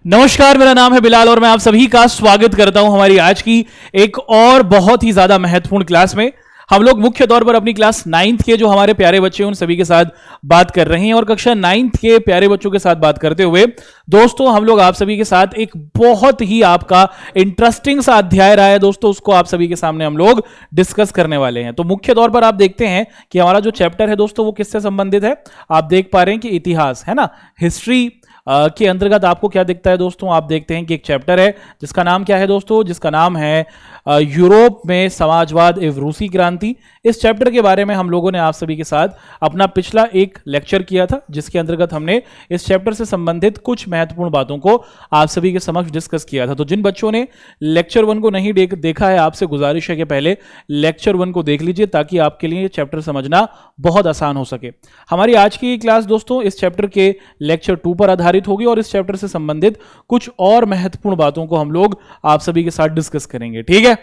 नमस्कार, मेरा नाम है बिलाल और मैं आप सभी का स्वागत करता हूं हमारी आज की एक और बहुत ही ज्यादा महत्वपूर्ण क्लास में। हम लोग मुख्य तौर पर अपनी क्लास 9th के जो हमारे प्यारे बच्चे हैं उन सभी के साथ बात कर रहे हैं और कक्षा 9th के प्यारे बच्चों के साथ बात करते हुए दोस्तों हम लोग आप सभी के साथ एक बहुत ही आपका इंटरेस्टिंग सा अध्याय रहा है दोस्तों, उसको आप सभी के सामने हम लोग डिस्कस करने वाले हैं। तो मुख्य तौर पर आप देखते हैं कि हमारा जो चैप्टर है दोस्तों वो किससे संबंधित है। आप देख पा रहे हैं कि इतिहास है ना, हिस्ट्री के अंतर्गत आपको क्या दिखता है दोस्तों। आप देखते हैं कि एक चैप्टर है जिसका नाम क्या है दोस्तों, जिसका नाम है यूरोप में समाजवाद एवं रूसी क्रांति। इस चैप्टर के बारे में हम लोगों ने आप सभी के साथ अपना पिछला एक लेक्चर किया था जिसके अंतर्गत हमने इस चैप्टर से संबंधित कुछ महत्वपूर्ण बातों को आप सभी के समक्ष डिस्कस किया था। तो जिन बच्चों ने लेक्चर 1 को नहीं देखा है, आपसे गुजारिश है कि पहले लेक्चर 1 को देख लीजिए ताकि आपके लिए चैप्टर समझना बहुत आसान हो सके। हमारी आज की क्लास दोस्तों इस चैप्टर के लेक्चर 2 पर आधारित होगी और इस चैप्टर से संबंधित कुछ और महत्वपूर्ण बातों को हम लोग आप सभी के साथ डिस्कस करेंगे। ठीक है,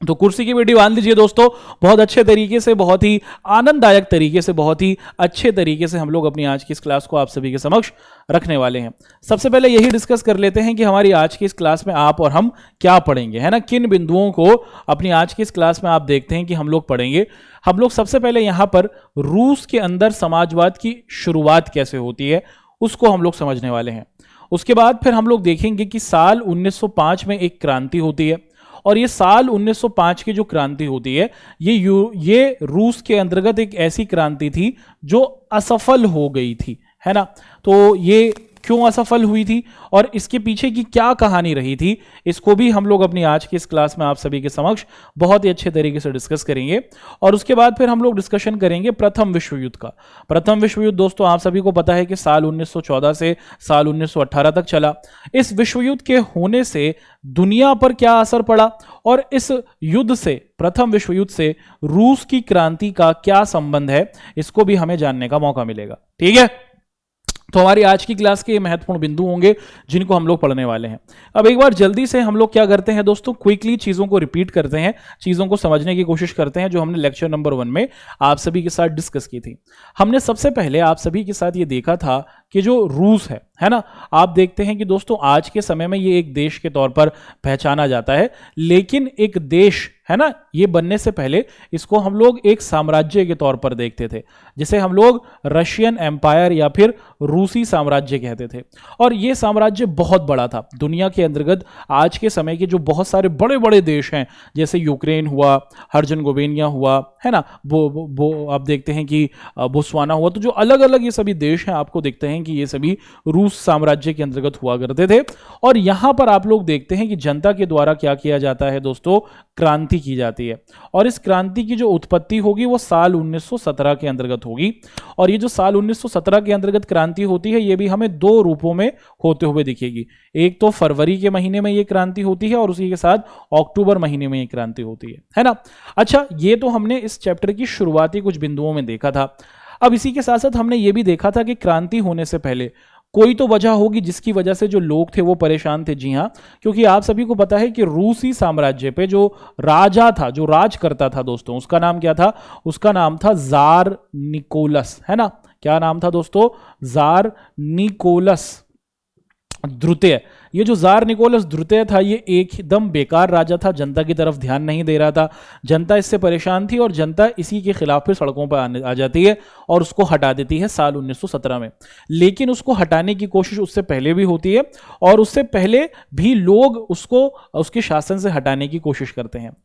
तो कुर्सी की बेटी बांध लीजिए दोस्तों। बहुत अच्छे तरीके से, बहुत ही आनंददायक तरीके से, बहुत ही अच्छे तरीके से हम लोग अपनी आज की इस क्लास को आप सभी के समक्ष रखने वाले हैं। सबसे पहले यही डिस्कस कर लेते हैं कि हमारी आज की इस क्लास में आप और हम क्या पढ़ेंगे, है ना, किन बिंदुओं को अपनी आज की इस क्लास में आप देखते हैं कि हम लोग पढ़ेंगे। हम लोग सबसे पहले यहां पर रूस के अंदर समाजवाद की शुरुआत कैसे होती है उसको हम लोग समझने वाले हैं। उसके बाद फिर हम लोग देखेंगे कि साल 1905 में एक क्रांति होती है और ये साल 1905 की जो क्रांति होती है ये रूस के अंतर्गत एक ऐसी क्रांति थी जो असफल हो गई थी, है ना। तो ये क्यों असफल हुई थी और इसके पीछे की क्या कहानी रही थी, इसको भी हम लोग अपनी आज की इस क्लास में आप सभी के समक्ष बहुत ही अच्छे तरीके से डिस्कस करेंगे। और उसके बाद फिर हम लोग डिस्कशन करेंगे प्रथम विश्व युद्ध का। प्रथम विश्व युद्ध दोस्तों आप सभी को पता है कि साल 1914 से साल 1918 तक चला। इस विश्व युद्ध के होने से दुनिया पर क्या असर पड़ा और इस युद्ध से, प्रथम विश्व युद्ध से रूस की क्रांति का क्या संबंध है, इसको भी हमें जानने का मौका मिलेगा। ठीक है, तो हमारी आज की क्लास के महत्वपूर्ण बिंदु होंगे जिनको हम लोग पढ़ने वाले हैं। अब एक बार जल्दी से हम लोग क्या करते हैं दोस्तों, क्विकली चीजों को रिपीट करते हैं, चीजों को समझने की कोशिश करते हैं जो हमने लेक्चर नंबर 1 में आप सभी के साथ डिस्कस की थी। हमने सबसे पहले आप सभी के साथ ये देखा था कि जो रूस है ना, आप देखते हैं कि दोस्तों आज के समय में ये एक देश के तौर पर पहचाना जाता है, लेकिन एक देश है ना, ये बनने से पहले इसको हम लोग एक साम्राज्य के तौर पर देखते थे जिसे हम लोग रशियन एम्पायर या फिर रूसी साम्राज्य कहते थे। और ये साम्राज्य बहुत बड़ा था। दुनिया के अंतर्गत आज के समय के जो बहुत सारे बड़े बड़े देश हैं जैसे यूक्रेन हुआ, हर्जनगोविनिया हुआ, है ना, आप देखते हैं कि बोत्सवाना हुआ, तो जो अलग अलग ये सभी देश हैं आपको देखते हैं कि ये सभी रूस साम्राज्य के अंतर्गत हुआ करते थे। और यहां पर आप लोग देखते हैं कि जनता के द्वारा क्या किया जाता है दोस्तों, क्रांति की जाती है। और इस क्रांति की जो उत्पत्ति होगी वो साल 1917 के अंतर्गत होगी। और ये जो साल 1917 के अंतर्गत क्रांति होती है ये भी हमें 2 रूपों में होते हुए दिखेगी। एक तो फरवरी के महीने में ये क्रांति होती है और उसी के साथ अक्टूबर महीने में ये क्रांति होती है ना। अच्छा, ये तो हमने इस चैप्टर की शुरुआती कुछ बिंदुओं में देखा था। अब इसी के साथ साथ हमने ये भी देखा था कि क्रांति होने से पहले कोई तो वजह होगी जिसकी वजह से जो लोग थे वो परेशान थे। जी हाँ, क्योंकि आप सभी को पता है कि रूसी साम्राज्य पे जो राजा था, जो राज करता था दोस्तों, उसका नाम क्या था, उसका नाम था जार निकोलस, है ना। क्या नाम था दोस्तों, जार निकोलस द्वितीय। ये जो जार निकोलस द्वितीय था ये एकदम बेकार राजा था, जनता की तरफ ध्यान नहीं दे रहा था, जनता इससे परेशान थी और जनता इसी के खिलाफ फिर सड़कों पर आ जाती है और उसको हटा देती है साल 1917 में। लेकिन उसको हटाने की कोशिश उससे पहले भी होती है और उससे पहले भी लोग उसको उसके शासन से हटाने की कोशिश करते हैं।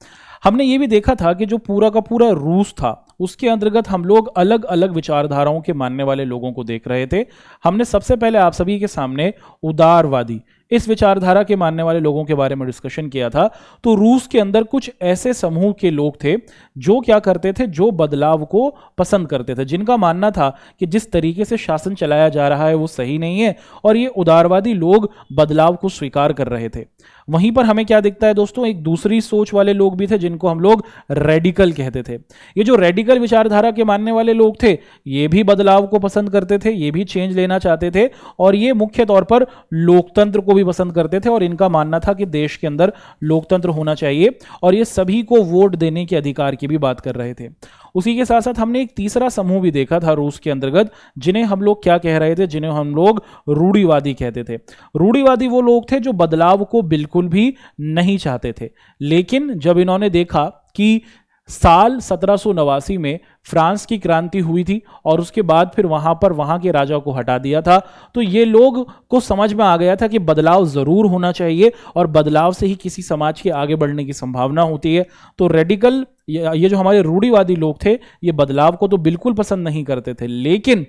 हमने ये भी देखा था कि जो पूरा का पूरा रूस था उसके अंतर्गत हम लोग अलग अलग विचारधाराओं के मानने वाले लोगों को देख रहे थे। हमने सबसे पहले आप सभी के सामने उदारवादी, इस विचारधारा के मानने वाले लोगों के बारे में डिस्कशन किया था। तो रूस के अंदर कुछ ऐसे समूह के लोग थे जो क्या करते थे, जो बदलाव को पसंद करते थे, जिनका मानना था कि जिस तरीके से शासन चलाया जा रहा है वो सही नहीं है और ये उदारवादी लोग बदलाव को स्वीकार कर रहे थे। वहीं पर हमें क्या दिखता है दोस्तों, एक दूसरी सोच वाले लोग भी थे जिनको हम लोग रेडिकल कहते थे। ये जो रेडिकल विचारधारा के मानने वाले लोग थे, ये भी बदलाव को पसंद करते थे, ये भी चेंज लेना चाहते थे, और ये मुख्य तौर पर लोकतंत्र को भी पसंद करते थे, और इनका मानना था कि देश के अंदर लोकतंत्र होना चाहिए, और ये सभी को वोट देने के अधिकार की भी बात कर रहे थे। उसी के साथ साथ हमने एक तीसरा समूह भी देखा था रूस के अंतर्गत, जिन्हें हम लोग क्या कह रहे थे, जिन्हें हम लोग रूढ़िवादी कहते थे। रूढ़िवादी वो लोग थे जो बदलाव को बिल्कुल भी नहीं चाहते थे, लेकिन जब इन्होंने देखा कि साल 1789 में फ्रांस की क्रांति हुई थी और उसके बाद फिर वहां के राजा को हटा दिया था, तो ये लोग को समझ में आ गया था कि बदलाव जरूर होना चाहिए और बदलाव से ही किसी समाज के आगे बढ़ने की संभावना होती है। तो रेडिकल, ये जो हमारे रूढ़िवादी लोग थे, ये बदलाव को तो बिल्कुल पसंद नहीं करते थे, लेकिन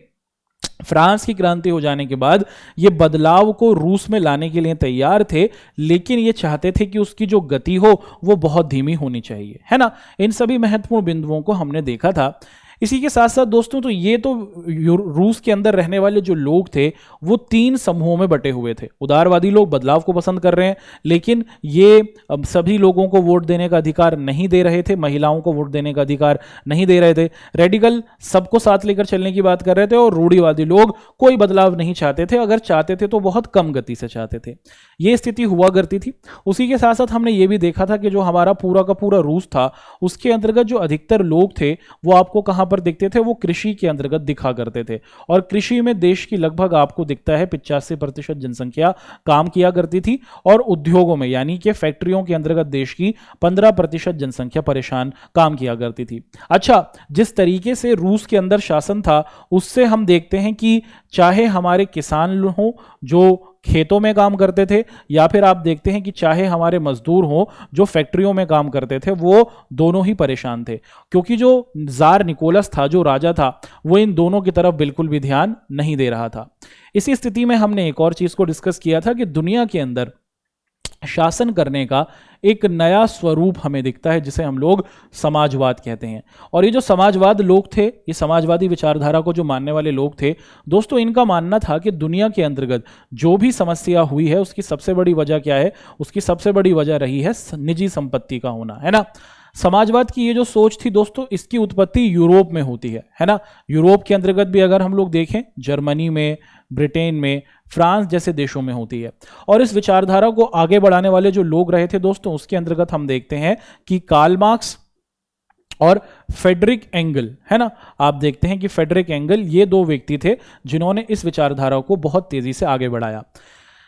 फ्रांस की क्रांति हो जाने के बाद ये बदलाव को रूस में लाने के लिए तैयार थे, लेकिन ये चाहते थे कि उसकी जो गति हो वो बहुत धीमी होनी चाहिए, है ना। इन सभी महत्वपूर्ण बिंदुओं को हमने देखा था। इसी के साथ साथ दोस्तों, तो ये तो रूस के अंदर रहने वाले जो लोग थे वो 3 समूहों में बटे हुए थे। उदारवादी लोग बदलाव को पसंद कर रहे हैं, लेकिन ये अब सभी लोगों को वोट देने का अधिकार नहीं दे रहे थे, महिलाओं को वोट देने का अधिकार नहीं दे रहे थे। रेडिकल सबको साथ लेकर चलने की बात कर रहे थे, और रूढ़िवादी लोग कोई बदलाव नहीं चाहते थे, अगर चाहते थे तो बहुत कम गति से चाहते थे। ये स्थिति हुआ करती थी। उसी के साथ साथ हमने ये भी देखा था कि जो हमारा पूरा का पूरा रूस था, उसके अंतर्गत जो अधिकतर लोग थे वो आपको कहां पर दिखते थे, वो कृषि के अंतर्गत दिखा करते थे, और कृषि में देश की लगभग आपको दिखता है 85% जनसंख्या काम किया करती थी, और उद्योगों में यानी कि फैक्ट्रियों के अंतर्गत देश की 15% जनसंख्या परेशान काम किया करती थी। अच्छा, जिस तरीके से रूस के अंदर शासन था, उससे हम देखते हैं कि चाहे हमारे किसान हो जो खेतों में काम करते थे, या फिर आप देखते हैं कि चाहे हमारे मजदूर हो जो फैक्ट्रियों में काम करते थे, वो दोनों ही परेशान थे, क्योंकि जो जार निकोलस था, जो राजा था, वो इन दोनों की तरफ बिल्कुल भी ध्यान नहीं दे रहा था। इसी स्थिति में हमने एक और चीज को डिस्कस किया था कि दुनिया के अंदर शासन करने का एक नया स्वरूप हमें दिखता है, जिसे हम लोग समाजवाद कहते हैं। और ये जो समाजवाद लोग थे, ये समाजवादी विचारधारा को जो मानने वाले लोग थे दोस्तों, इनका मानना था कि दुनिया के अंतर्गत जो भी समस्या हुई है उसकी सबसे बड़ी वजह क्या है, उसकी सबसे बड़ी वजह रही है निजी संपत्ति का होना, है ना। समाजवाद की ये जो सोच थी दोस्तों, इसकी उत्पत्ति यूरोप में होती है ना। यूरोप के अंतर्गत भी अगर हम लोग देखें, जर्मनी में, ब्रिटेन में, फ्रांस जैसे देशों में होती है। और इस विचारधारा को आगे बढ़ाने वाले जो लोग रहे थे दोस्तों, उसके अंतर्गत हम देखते हैं कि कार्ल मार्क्स और फ्रेडरिक एंगल, है ना। आप देखते हैं कि फ्रेडरिक एंगल ये 2 व्यक्ति थे जिन्होंने इस विचारधारा को बहुत तेजी से आगे बढ़ाया।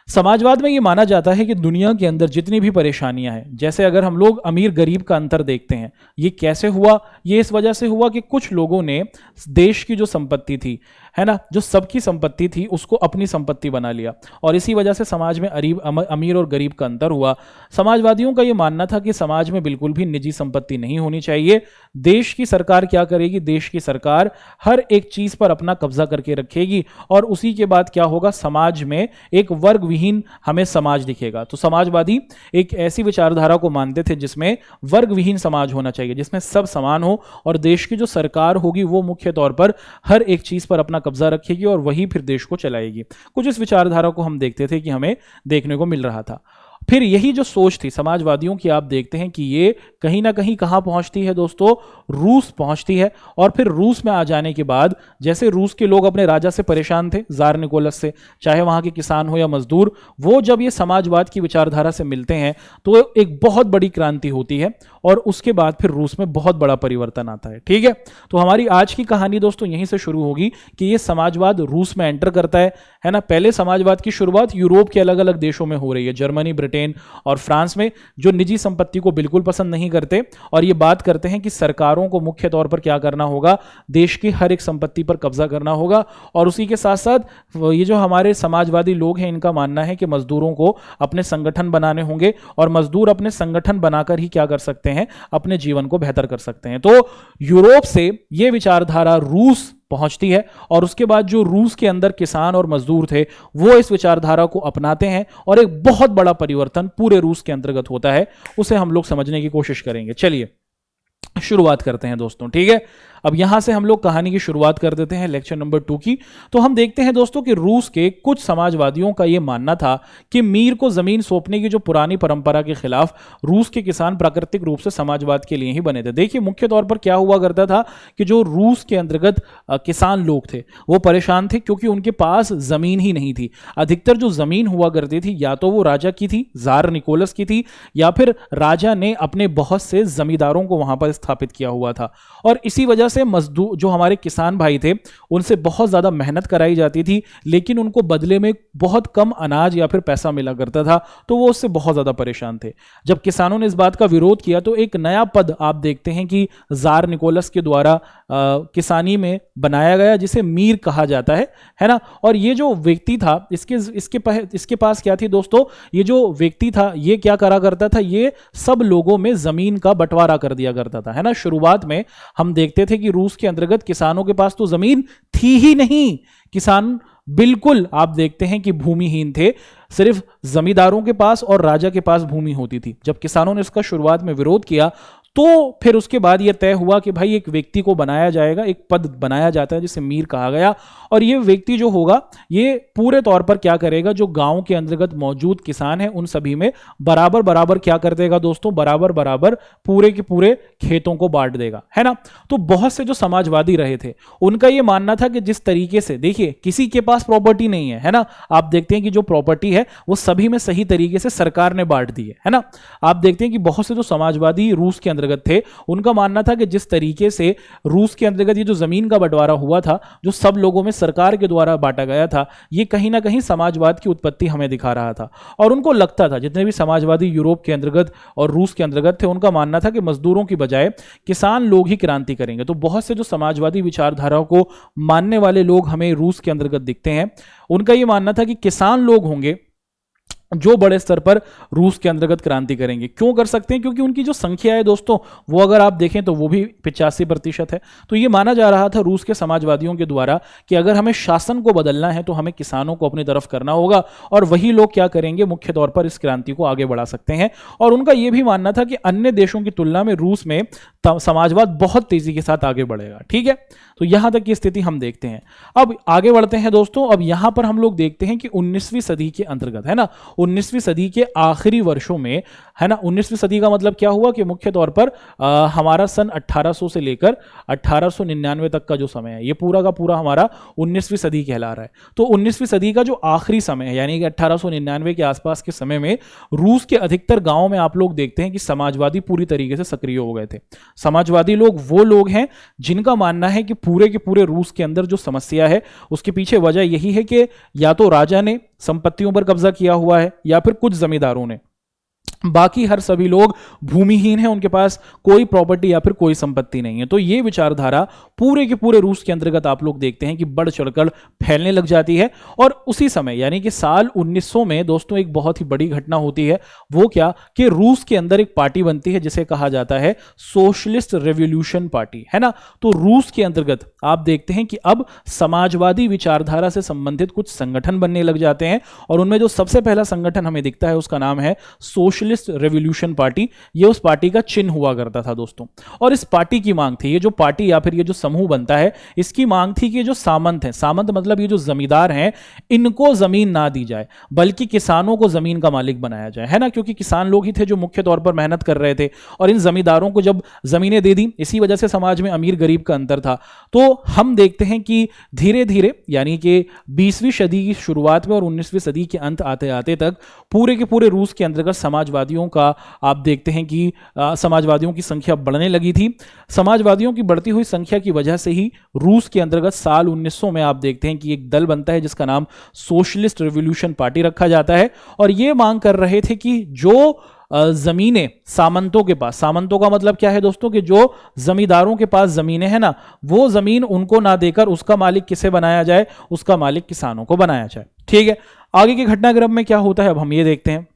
समाजवाद में ये माना जाता है कि दुनिया के अंदर जितनी भी परेशानियां हैं, जैसे अगर हम लोग अमीर गरीब का अंतर देखते हैं, ये कैसे हुआ, ये इस वजह से हुआ कि कुछ लोगों ने देश की जो संपत्ति थी, है ना, जो सबकी संपत्ति थी, उसको अपनी संपत्ति बना लिया, और इसी वजह से समाज में अमीर और गरीब का अंतर हुआ। समाजवादियों का यह मानना था कि समाज में बिल्कुल भी निजी संपत्ति नहीं होनी चाहिए। देश की सरकार क्या करेगी, देश की सरकार हर एक चीज पर अपना कब्जा करके रखेगी, और उसी के बाद क्या होगा, समाज में एक वर्ग विहीन हमें समाज दिखेगा। तो समाजवादी एक ऐसी विचारधारा को मानते थे जिसमें वर्ग विहीन समाज होना चाहिए, जिसमें सब समान हो, और देश की जो सरकार होगी वो मुख्य तौर पर हर एक चीज पर अपना कब्जा रखेगी और वही फिर देश को चलाएगी। कुछ इस विचारधारा को हम देखते थे कि हमें देखने को मिल रहा था। फिर यही जो सोच थी समाजवादियों की, आप देखते हैं कि ये कहीं ना कहीं कहां पहुंचती है दोस्तों, रूस पहुंचती है। और फिर रूस में आ जाने के बाद, जैसे रूस के लोग अपने राजा से परेशान थे, जार निकोलस से, चाहे वहां के किसान हो या मजदूर, वो जब ये समाजवाद की विचारधारा से मिलते हैं तो एक बहुत बड़ी क्रांति होती है, और उसके बाद फिर रूस में बहुत बड़ा परिवर्तन आता है। ठीक है, तो हमारी आज की कहानी दोस्तों यहीं से शुरू होगी कि ये समाजवाद रूस में एंटर करता है ना। पहले समाजवाद की शुरुआत यूरोप के अलग अलग देशों में हो रही है, जर्मनी, ब्रिटेन और फ्रांस में, जो निजी संपत्ति को बिल्कुल पसंद नहीं करते, और ये बात करते हैं कि सरकारों को मुख्य तौर पर क्या करना होगा, देश की हर एक संपत्ति पर कब्जा करना होगा। और उसी के साथ साथ ये जो हमारे समाजवादी लोग हैं, इनका मानना है कि मजदूरों को अपने संगठन बनाने होंगे, और मजदूर अपने संगठन बनाकर ही क्या कर सकते हैं, अपने जीवन को बेहतर कर सकते हैं। तो यूरोप से ये विचारधारा रूस पहुंचती है, और उसके बाद जो रूस के अंदर किसान और मजदूर थे वो इस विचारधारा को अपनाते हैं, और एक बहुत बड़ा परिवर्तन पूरे रूस के अंतर्गत होता है। उसे हम लोग समझने की कोशिश करेंगे। चलिए शुरुआत करते हैं दोस्तों। ठीक है, अब यहां से हम लोग कहानी की शुरुआत कर देते हैं लेक्चर नंबर 2 की। तो हम देखते हैं दोस्तों कि रूस के कुछ समाजवादियों का यह मानना था कि मीर को जमीन सौंपने की जो पुरानी परंपरा के खिलाफ रूस के किसान प्राकृतिक रूप से समाजवाद के लिए ही बने थे। देखिए मुख्य तौर पर क्या हुआ करता था कि जो रूस के अंतर्गत किसान लोग थे वो परेशान थे क्योंकि उनके पास जमीन ही नहीं थी। अधिकतर जो जमीन हुआ करती थी या तो वो राजा की थी, जार निकोलस की थी, या फिर राजा ने अपने बहुत से जमींदारों को वहां पर स्थापित किया हुआ था। और इसी वजह से मजदूर जो हमारे किसान भाई थे उनसे बहुत ज्यादा मेहनत कराई जाती थी, लेकिन उनको बदले में बहुत कम अनाज या फिर पैसा मिला करता था, तो वो उससे बहुत ज्यादा परेशान थे। जब किसानों ने इस बात का विरोध किया तो एक नया पद आप देखते हैं कि जार निकोलस के द्वारा किसानी में बनाया गया, जिसे मीर कहा जाता है ना। और ये जो व्यक्ति था इसके पास क्या थी दोस्तों, ये जो व्यक्ति था ये क्या करा करता था, ये सब लोगों में जमीन का बंटवारा कर दिया करता था, है ना। शुरुआत में हम देखते थे कि रूस के अंतर्गत किसानों के पास तो जमीन थी ही नहीं, किसान बिल्कुल आप देखते हैं कि भूमिहीन थे, सिर्फ जमींदारों के पास और राजा के पास भूमि होती थी। जब किसानों ने इसका शुरुआत में विरोध किया तो फिर उसके बाद यह तय हुआ कि भाई एक व्यक्ति को बनाया जाएगा, एक पद बनाया जाता है जिसे मीर कहा गया, और ये व्यक्ति जो होगा ये पूरे तौर पर क्या करेगा, जो गांव के अंतर्गत मौजूद किसान हैं उन सभी में बराबर बराबर क्या कर देगा दोस्तों, बराबर बराबर पूरे के पूरे खेतों को बांट देगा, है ना। तो बहुत से जो समाजवादी रहे थे उनका यह मानना था कि जिस तरीके से देखिए किसी के पास प्रॉपर्टी नहीं है ना, आप देखते हैं कि जो प्रॉपर्टी है वो सभी में सही तरीके से सरकार ने बांट दी है ना। आप देखते हैं कि बहुत से जो समाजवादी रूस के अंतर्गत थे उनका मानना था कि जिस तरीके से रूस के अंतर्गत ये जो जमीन का बंटवारा हुआ था, जो सब लोगों में सरकार के द्वारा बांटा गया था, ये कहीं ना कहीं समाजवाद की उत्पत्ति हमें दिखा रहा था। और उनको लगता था, जितने भी समाजवादी यूरोप के अंतर्गत और रूस के अंतर्गत थे, उनका मानना था कि मजदूरों की बजाय किसान लोग ही क्रांति करेंगे। तो बहुत से जो समाजवादी विचारधारा को मानने वाले लोग हमें रूस के अंतर्गत दिखते हैं, उनका यह मानना था कि किसान लोग होंगे जो बड़े स्तर पर रूस के अंतर्गत क्रांति करेंगे। क्यों कर सकते हैं, क्योंकि उनकी जो संख्या है दोस्तों वो अगर आप देखें तो वो भी 85% है। तो ये माना जा रहा था रूस के समाजवादियों के द्वारा कि अगर हमें शासन को बदलना है तो हमें किसानों को अपनी तरफ करना होगा, और वही लोग क्या करेंगे, मुख्य तौर पर इस क्रांति को आगे बढ़ा सकते हैं। और उनका यह भी मानना था कि अन्य देशों की तुलना में रूस में समाजवाद बहुत तेजी के साथ आगे बढ़ेगा। ठीक है, तो यहां तक की स्थिति हम देखते हैं। अब आगे बढ़ते हैं दोस्तों। अब यहां पर हम लोग देखते हैं कि 19वीं सदी के अंतर्गत, है ना, 19वीं सदी के आखिरी वर्षों में, है ना, 19वीं सदी का मतलब क्या हुआ कि मुख्य तौर पर हमारा सन 1800 से लेकर 1899 तक का जो समय है ये पूरा का पूरा हमारा 19वीं सदी कहला रहा है। तो 19वीं सदी का जो आखिरी समय है यानी कि 1899 के आसपास के समय में रूस के अधिकतर गांवों में आप लोग देखते हैं कि समाजवादी पूरी तरीके से सक्रिय हो गए थे। समाजवादी लोग वो लोग हैं जिनका मानना है कि पूरे के पूरे रूस के अंदर जो समस्या है उसके पीछे वजह यही है कि या तो राजा ने संपत्तियों पर कब्जा किया हुआ है या फिर कुछ जमींदारों ने, बाकी हर सभी लोग भूमिहीन हैं, उनके पास कोई प्रॉपर्टी या फिर कोई संपत्ति नहीं है। तो ये विचारधारा पूरे के पूरे रूस के अंतर्गत आप लोग देखते हैं कि बढ़ चढ़कर फैलने लग जाती है। और उसी समय यानी कि साल 1900 में दोस्तों एक बहुत ही बड़ी घटना होती है। वो क्या कि रूस के अंदर एक पार्टी बनती है जिसे कहा जाता है सोशलिस्ट रेवोल्यूशन पार्टी, है ना। तो रूस के अंतर्गत आप देखते हैं कि अब समाजवादी विचारधारा से संबंधित कुछ संगठन बनने लग जाते हैं, और उनमें जो सबसे पहला संगठन हमें दिखता है उसका नाम है सोशलिस्ट रेवोल्यूशन पार्टी। ये उस पार्टी का चिन्ह हुआ करता था दोस्तों। और इस पार्टी की मांग थी, ये जो पार्टी या फिर ये जो समूह बनता है इसकी मांग थी कि जो सामंत हैं, सामंत मतलब ये जो जमींदार हैं, इनको जमीन ना दी जाए बल्कि किसानों को जमीन का मालिक बनाया जाए, है ना। क्योंकि किसान लोग ही थे जो मुख्य तौर पर मेहनत कर रहे थे, और इन जमींदारों को जब जमीनें दे दी, इसी वजह से समाज में अमीर गरीब का अंतर था। तो हम देखते हैं कि धीरे धीरे यानी कि 20वीं सदी की शुरुआत में और 19वीं सदी के अंत आते आते तक पूरे के पूरे रूस के अंतर्गत समाजवादियों का आप देखते हैं कि समाजवादियों की संख्या बढ़ने लगी थी। समाजवादियों की बढ़ती हुई संख्या की वजह से ही रूस के अंतर्गत साल 1900 में आप देखते हैं कि एक दल बनता है जिसका नाम सोशलिस्ट रिवॉल्यूशन पार्टी रखा जाता है। और यह मांग कर रहे थे कि जो जमीनें सामंतों के पास, सामंतों का मतलब क्या है दोस्तों कि जो जमींदारों के पास जमीनें हैं ना, वो जमीन उनको ना देकर उसका मालिक किसे बनाया जाए, उसका मालिक किसानों को बनाया जाए। ठीक है, आगे के घटनाक्रम में क्या होता है अब हम ये देखते हैं।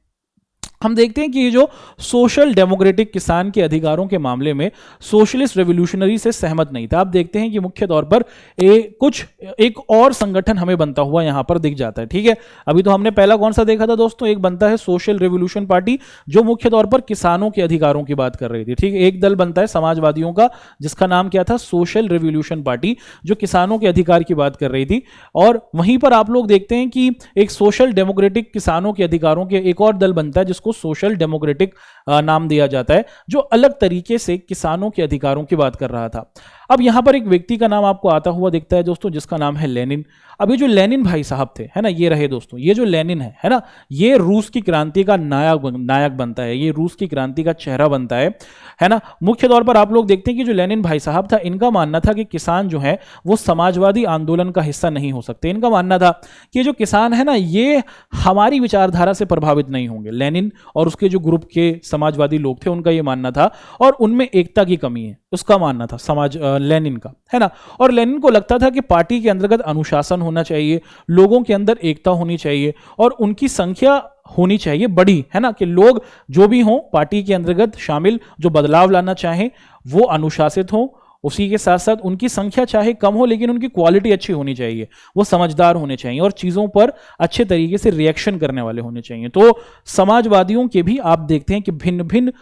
हम देखते हैं कि ये जो सोशल डेमोक्रेटिक किसान के अधिकारों के मामले में सोशलिस्ट रेवोल्यूशनरी से सहमत नहीं था। आप देखते हैं कि मुख्य तौर पर एक और संगठन हमें बनता हुआ यहां पर दिख जाता है। ठीक है, अभी तो हमने पहला कौन सा देखा था दोस्तों, एक बनता है सोशल रेवोल्यूशन पार्टी जो मुख्य तौर पर किसानों के अधिकारों की बात कर रही थी। ठीक है, एक दल बनता है समाजवादियों का जिसका नाम क्या था, सोशल रेवोल्यूशन पार्टी, जो किसानों के अधिकार की बात कर रही थी। और वहीं पर आप लोग देखते हैं कि एक सोशल डेमोक्रेटिक किसानों के अधिकारों के एक और दल बनता है जिसको सोशल डेमोक्रेटिक नाम दिया जाता है, जो अलग तरीके से किसानों के अधिकारों की बात कर रहा था। अब यहां पर एक व्यक्ति का नाम आपको आता हुआ दिखता है दोस्तों, जिसका नाम है लेनिन। अब ये जो लेनिन भाई साहब थे, है ना, ये रहे दोस्तों, ये जो लेनिन है ना, ये रूस की क्रांति का नायक बनता है, ये रूस की क्रांति का चेहरा बनता है ना। मुख्य तौर पर आप लोग देखते हैं कि जो लेनिन भाई साहब था, इनका मानना था कि किसान जो है वो समाजवादी आंदोलन का हिस्सा नहीं हो सकते। इनका मानना था कि जो किसान है ना, ये हमारी विचारधारा से प्रभावित नहीं होंगे। लेनिन और उसके जो ग्रुप के समाजवादी लोग थे, उनका ये मानना था, और उनमें एकता की कमी है, उसका मानना था लेनिन का, है ना। और लेनिन को लगता था कि पार्टी के अंतर्गत अनुशासन होना चाहिए, लोगों के अंदर एकता होनी चाहिए और उनकी संख्या होनी चाहिए बड़ी, है ना, कि लोग जो भी हों पार्टी के अंतर्गत शामिल, जो बदलाव लाना चाहें वो अनुशासित हों। उसी के साथ साथ उनकी संख्या चाहे कम हो लेकिन उनकी क्वालिटी अच्छी होनी चाहिए, वो समझदार होने चाहिए और चीज़ों पर अच्छे तरीके से रिएक्शन करने वाले होने चाहिए। तो समाजवादियों के भी आप देखते हैं कि भिन्न भिन्न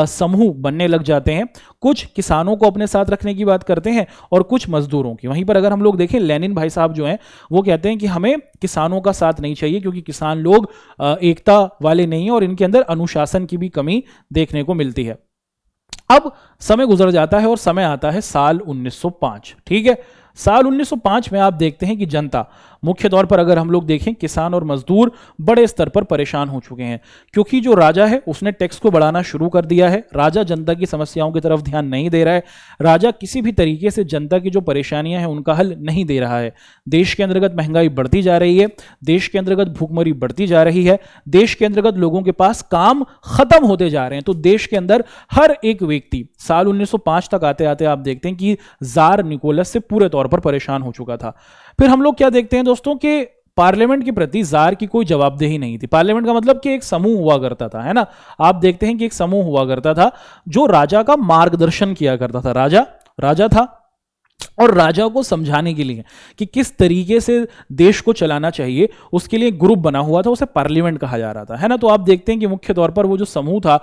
समूह बनने लग जाते हैं। कुछ किसानों को अपने साथ रखने की बात करते हैं और कुछ मजदूरों की। वहीं पर अगर हम लोग देखें, लेनिन भाई साहब जो हैं वो कहते हैं कि हमें किसानों का साथ नहीं चाहिए क्योंकि किसान लोग एकता वाले नहीं हैं और इनके अंदर अनुशासन की भी कमी देखने को मिलती है। अब समय गुजर जाता है और समय आता है साल 1905। ठीक है, साल 1905 में आप देखते हैं कि जनता, मुख्य तौर पर अगर हम लोग देखें, किसान और मजदूर बड़े स्तर पर परेशान हो चुके हैं क्योंकि जो राजा है उसने टैक्स को बढ़ाना शुरू कर दिया है। राजा जनता की समस्याओं की तरफ ध्यान नहीं दे रहा है। राजा किसी भी तरीके से जनता की जो परेशानियां हैं उनका हल नहीं दे रहा है। देश के अंतर्गत महंगाई बढ़ती जा रही है, देश के अंतर्गत भूखमरी बढ़ती जा रही है, देश के अंतर्गत लोगों के पास काम खत्म होते जा रहे हैं। तो देश के अंदर हर एक व्यक्ति साल 1905 तक आते आते आप देखते हैं कि जार निकोलस से पूरे तौर पर परेशान हो चुका था। फिर हम लोग क्या देखते हैं दोस्तों कि पार्लियामेंट के प्रति जार की कोई जवाबदेही नहीं थी। पार्लियामेंट का मतलब कि एक समूह हुआ करता था, है ना। आप देखते हैं कि एक समूह हुआ करता था जो राजा का मार्गदर्शन किया करता था। राजा था और राजा को समझाने के लिए कि किस तरीके से देश को चलाना चाहिए उसके लिए ग्रुप बना हुआ था, उसे पार्लियामेंट कहा जा रहा था, है ना। तो आप देखते हैं कि मुख्य तौर पर वो जो समूह था,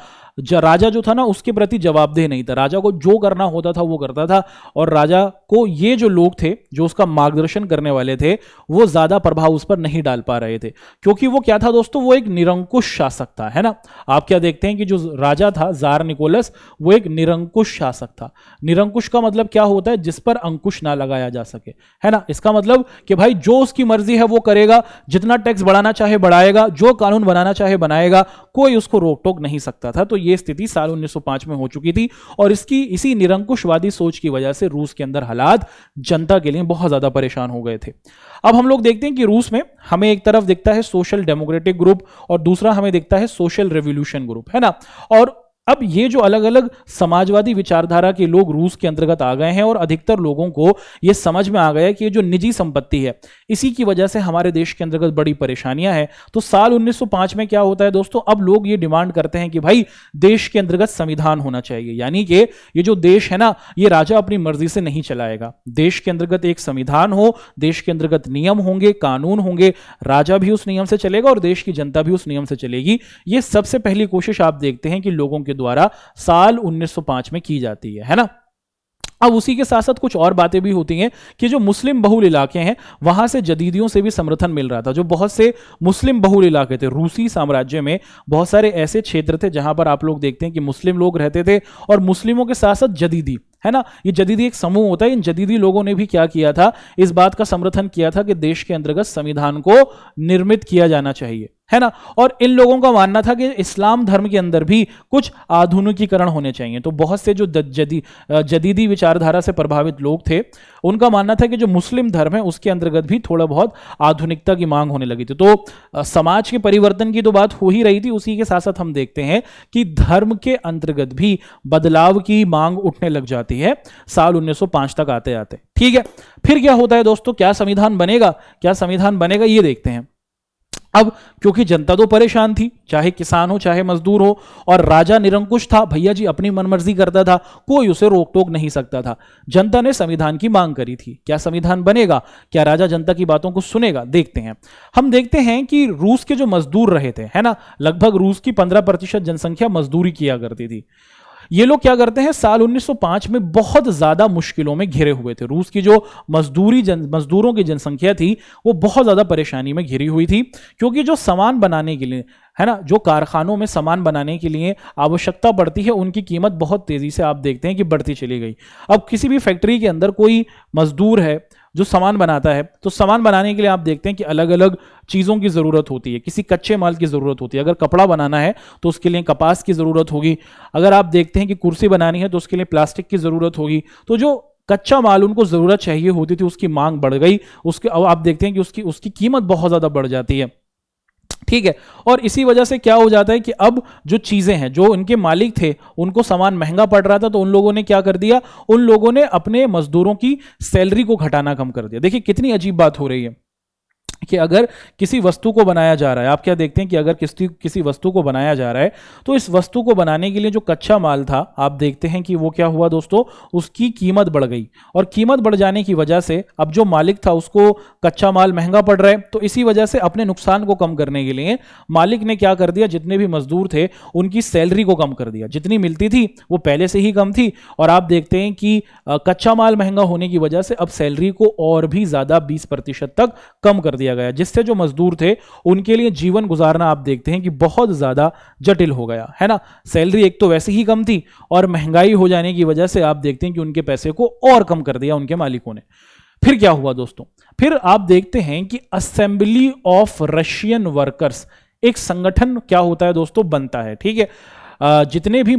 राजा जो था ना उसके प्रति जवाबदेह नहीं था। राजा को जो करना होता था वो करता था और राजा को ये जो लोग थे जो उसका मार्गदर्शन करने वाले थे वो ज्यादा प्रभाव उस पर नहीं डाल पा रहे थे क्योंकि वो क्या था दोस्तों, वो एक निरंकुश शासक था, है ना। आप क्या देखते हैं कि जो राजा था जार निकोलस, वो एक निरंकुश शासक था। निरंकुश का मतलब क्या होता है, जिस पर अंकुश ना लगाया जा सके, है ना। इसका मतलब कि भाई जो उसकी मर्जी है वो करेगा, जितना टैक्स बढ़ाना चाहे बढ़ाएगा, जो कानून बनाना चाहे बनाएगा, कोई उसको रोक टोक नहीं सकता था। तो ये स्थिति साल 1905 में हो चुकी थी और इसी निरंकुशवादी सोच की वजह से रूस के अंदर हालात जनता के लिए बहुत ज्यादा परेशान हो गए थे। अब हम लोग देखते हैं कि रूस में हमें एक तरफ दिखता है सोशल डेमोक्रेटिक ग्रुप और दूसरा हमें दिखता है सोशल रेवोल्यूशन ग्रुप, है ना। और अब ये जो अलग अलग समाजवादी विचारधारा के लोग रूस के अंतर्गत आ गए हैं और अधिकतर लोगों को यह समझ में आ गया है कि ये जो निजी संपत्ति है इसी की वजह से हमारे देश के अंतर्गत बड़ी परेशानियां हैं। तो साल 1905 में क्या होता है दोस्तों, अब लोग ये डिमांड करते हैं कि भाई देश के अंतर्गत संविधान होना चाहिए, यानी कि ये जो देश है ना ये राजा अपनी मर्जी से नहीं चलाएगा। देश के अंतर्गत एक संविधान हो, देश के अंतर्गत नियम होंगे, कानून होंगे, राजा भी उस नियम से चलेगा और देश की जनता भी उस नियम से चलेगी। ये सबसे पहली कोशिश आप देखते हैं कि लोगों के द्वारा साल 1905 में की जाती है ना। अब उसी के साथ साथ कुछ और बातें भी होती हैं कि जो मुस्लिम बहुल इलाके हैं वहां से जदीदियों से भी समर्थन मिल रहा था। जो बहुत से मुस्लिम बहुल इलाके थे रूसी साम्राज्य में, बहुत सारे ऐसे क्षेत्र थे जहां पर आप लोग देखते हैं कि मुस्लिम लोग रहते थे और मुस्लिमों के साथ साथ जदीदी, है ना, ये जदीदी एक समूह होता है। इन जदीदी लोगों ने भी क्या किया था, इस बात का समर्थन किया था कि देश के अंतर्गत संविधान को निर्मित किया जाना चाहिए, है ना। और इन लोगों का मानना था कि इस्लाम धर्म के अंदर भी कुछ आधुनिकीकरण होने चाहिए। तो बहुत से जो जदीदी विचारधारा से प्रभावित लोग थे उनका मानना था कि जो मुस्लिम धर्म है उसके अंतर्गत भी थोड़ा बहुत आधुनिकता की मांग होने लगी थी। तो समाज के परिवर्तन की तो बात हो ही रही थी, उसी के साथ साथ हम देखते हैं कि धर्म के अंतर्गत भी बदलाव की मांग उठने लग जाती है साल 1905 तक आते आते। ठीक है, फिर क्या होता है दोस्तों, क्या संविधान बनेगा, ये देखते हैं। अब क्योंकि जनता तो परेशान थी, चाहे किसान हो चाहे मजदूर हो, और राजा निरंकुश था, भैया जी अपनी मनमर्जी करता था, कोई उसे रोक टोक नहीं सकता था। जनता ने संविधान की मांग करी थी। क्या संविधान बनेगा? क्या राजा जनता की बातों को सुनेगा? देखते हैं। हम देखते हैं कि रूस के जो मजदूर रहे थे, है ना, लगभग रूस की 15% जनसंख्या मजदूरी किया करती थी। ये लोग क्या करते हैं, साल 1905 में बहुत ज्यादा मुश्किलों में घिरे हुए थे। रूस की जो मजदूरों की जनसंख्या थी वो बहुत ज्यादा परेशानी में घिरी हुई थी, क्योंकि जो सामान बनाने के लिए, है ना, जो कारखानों में सामान बनाने के लिए आवश्यकता पड़ती है, उनकी कीमत बहुत तेजी से आप देखते हैं कि बढ़ती चली गई। अब किसी भी फैक्ट्री के अंदर कोई मजदूर है जो सामान बनाता है, तो सामान बनाने के लिए आप देखते हैं कि अलग अलग चीज़ों की ज़रूरत होती है। किसी कच्चे माल की ज़रूरत होती है। अगर कपड़ा बनाना है तो उसके लिए कपास की ज़रूरत होगी। अगर आप देखते हैं कि कुर्सी बनानी है तो उसके लिए प्लास्टिक की ज़रूरत होगी। तो जो कच्चा माल उनको ज़रूरत चाहिए होती थी, उसकी मांग बढ़ गई। उसके अब आप देखते हैं कि उसकी कीमत बहुत ज़्यादा बढ़ जाती है। ठीक है, और इसी वजह से क्या हो जाता है कि अब जो चीजें हैं, जो उनके मालिक थे, उनको सामान महंगा पड़ रहा था, तो उन लोगों ने क्या कर दिया, उन लोगों ने अपने मजदूरों की सैलरी को घटाना कम कर दिया। देखिए कितनी अजीब बात हो रही है कि अगर किसी वस्तु को बनाया जा रहा है, आप क्या देखते हैं कि अगर किसी वस्तु को बनाया जा रहा है, तो इस वस्तु को बनाने के लिए जो कच्चा माल था, आप देखते हैं कि वो क्या हुआ दोस्तों, उसकी कीमत बढ़ गई। और कीमत बढ़ जाने की वजह से अब जो मालिक था उसको कच्चा माल महंगा पड़ रहा है। तो इसी वजह से अपने नुकसान को कम करने के लिए मालिक ने क्या कर दिया, जितने भी मजदूर थे उनकी सैलरी को कम कर दिया। जितनी मिलती थी वो पहले से ही कम थी, और आप देखते हैं कि कच्चा माल महंगा होने की वजह से अब सैलरी को और भी ज्यादा 20% तक कम कर दिया गया, जिससे जो मजदूर थे उनके लिए जीवन गुजारना आप देखते हैं कि बहुत ज्यादा जटिल हो गया, है ना। सैलरी एक तो वैसे ही कम थी, और महंगाई हो जाने की वजह से आप देखते हैं कि उनके पैसे को और कम कर दिया उनके मालिकों ने। फिर क्या हुआ दोस्तों, फिर आप देखते हैं कि असेंबली ऑफ रशियन वर्कर्स, एक संगठन क्या होता है दोस्तों, बनता है। ठीक है, जितने भी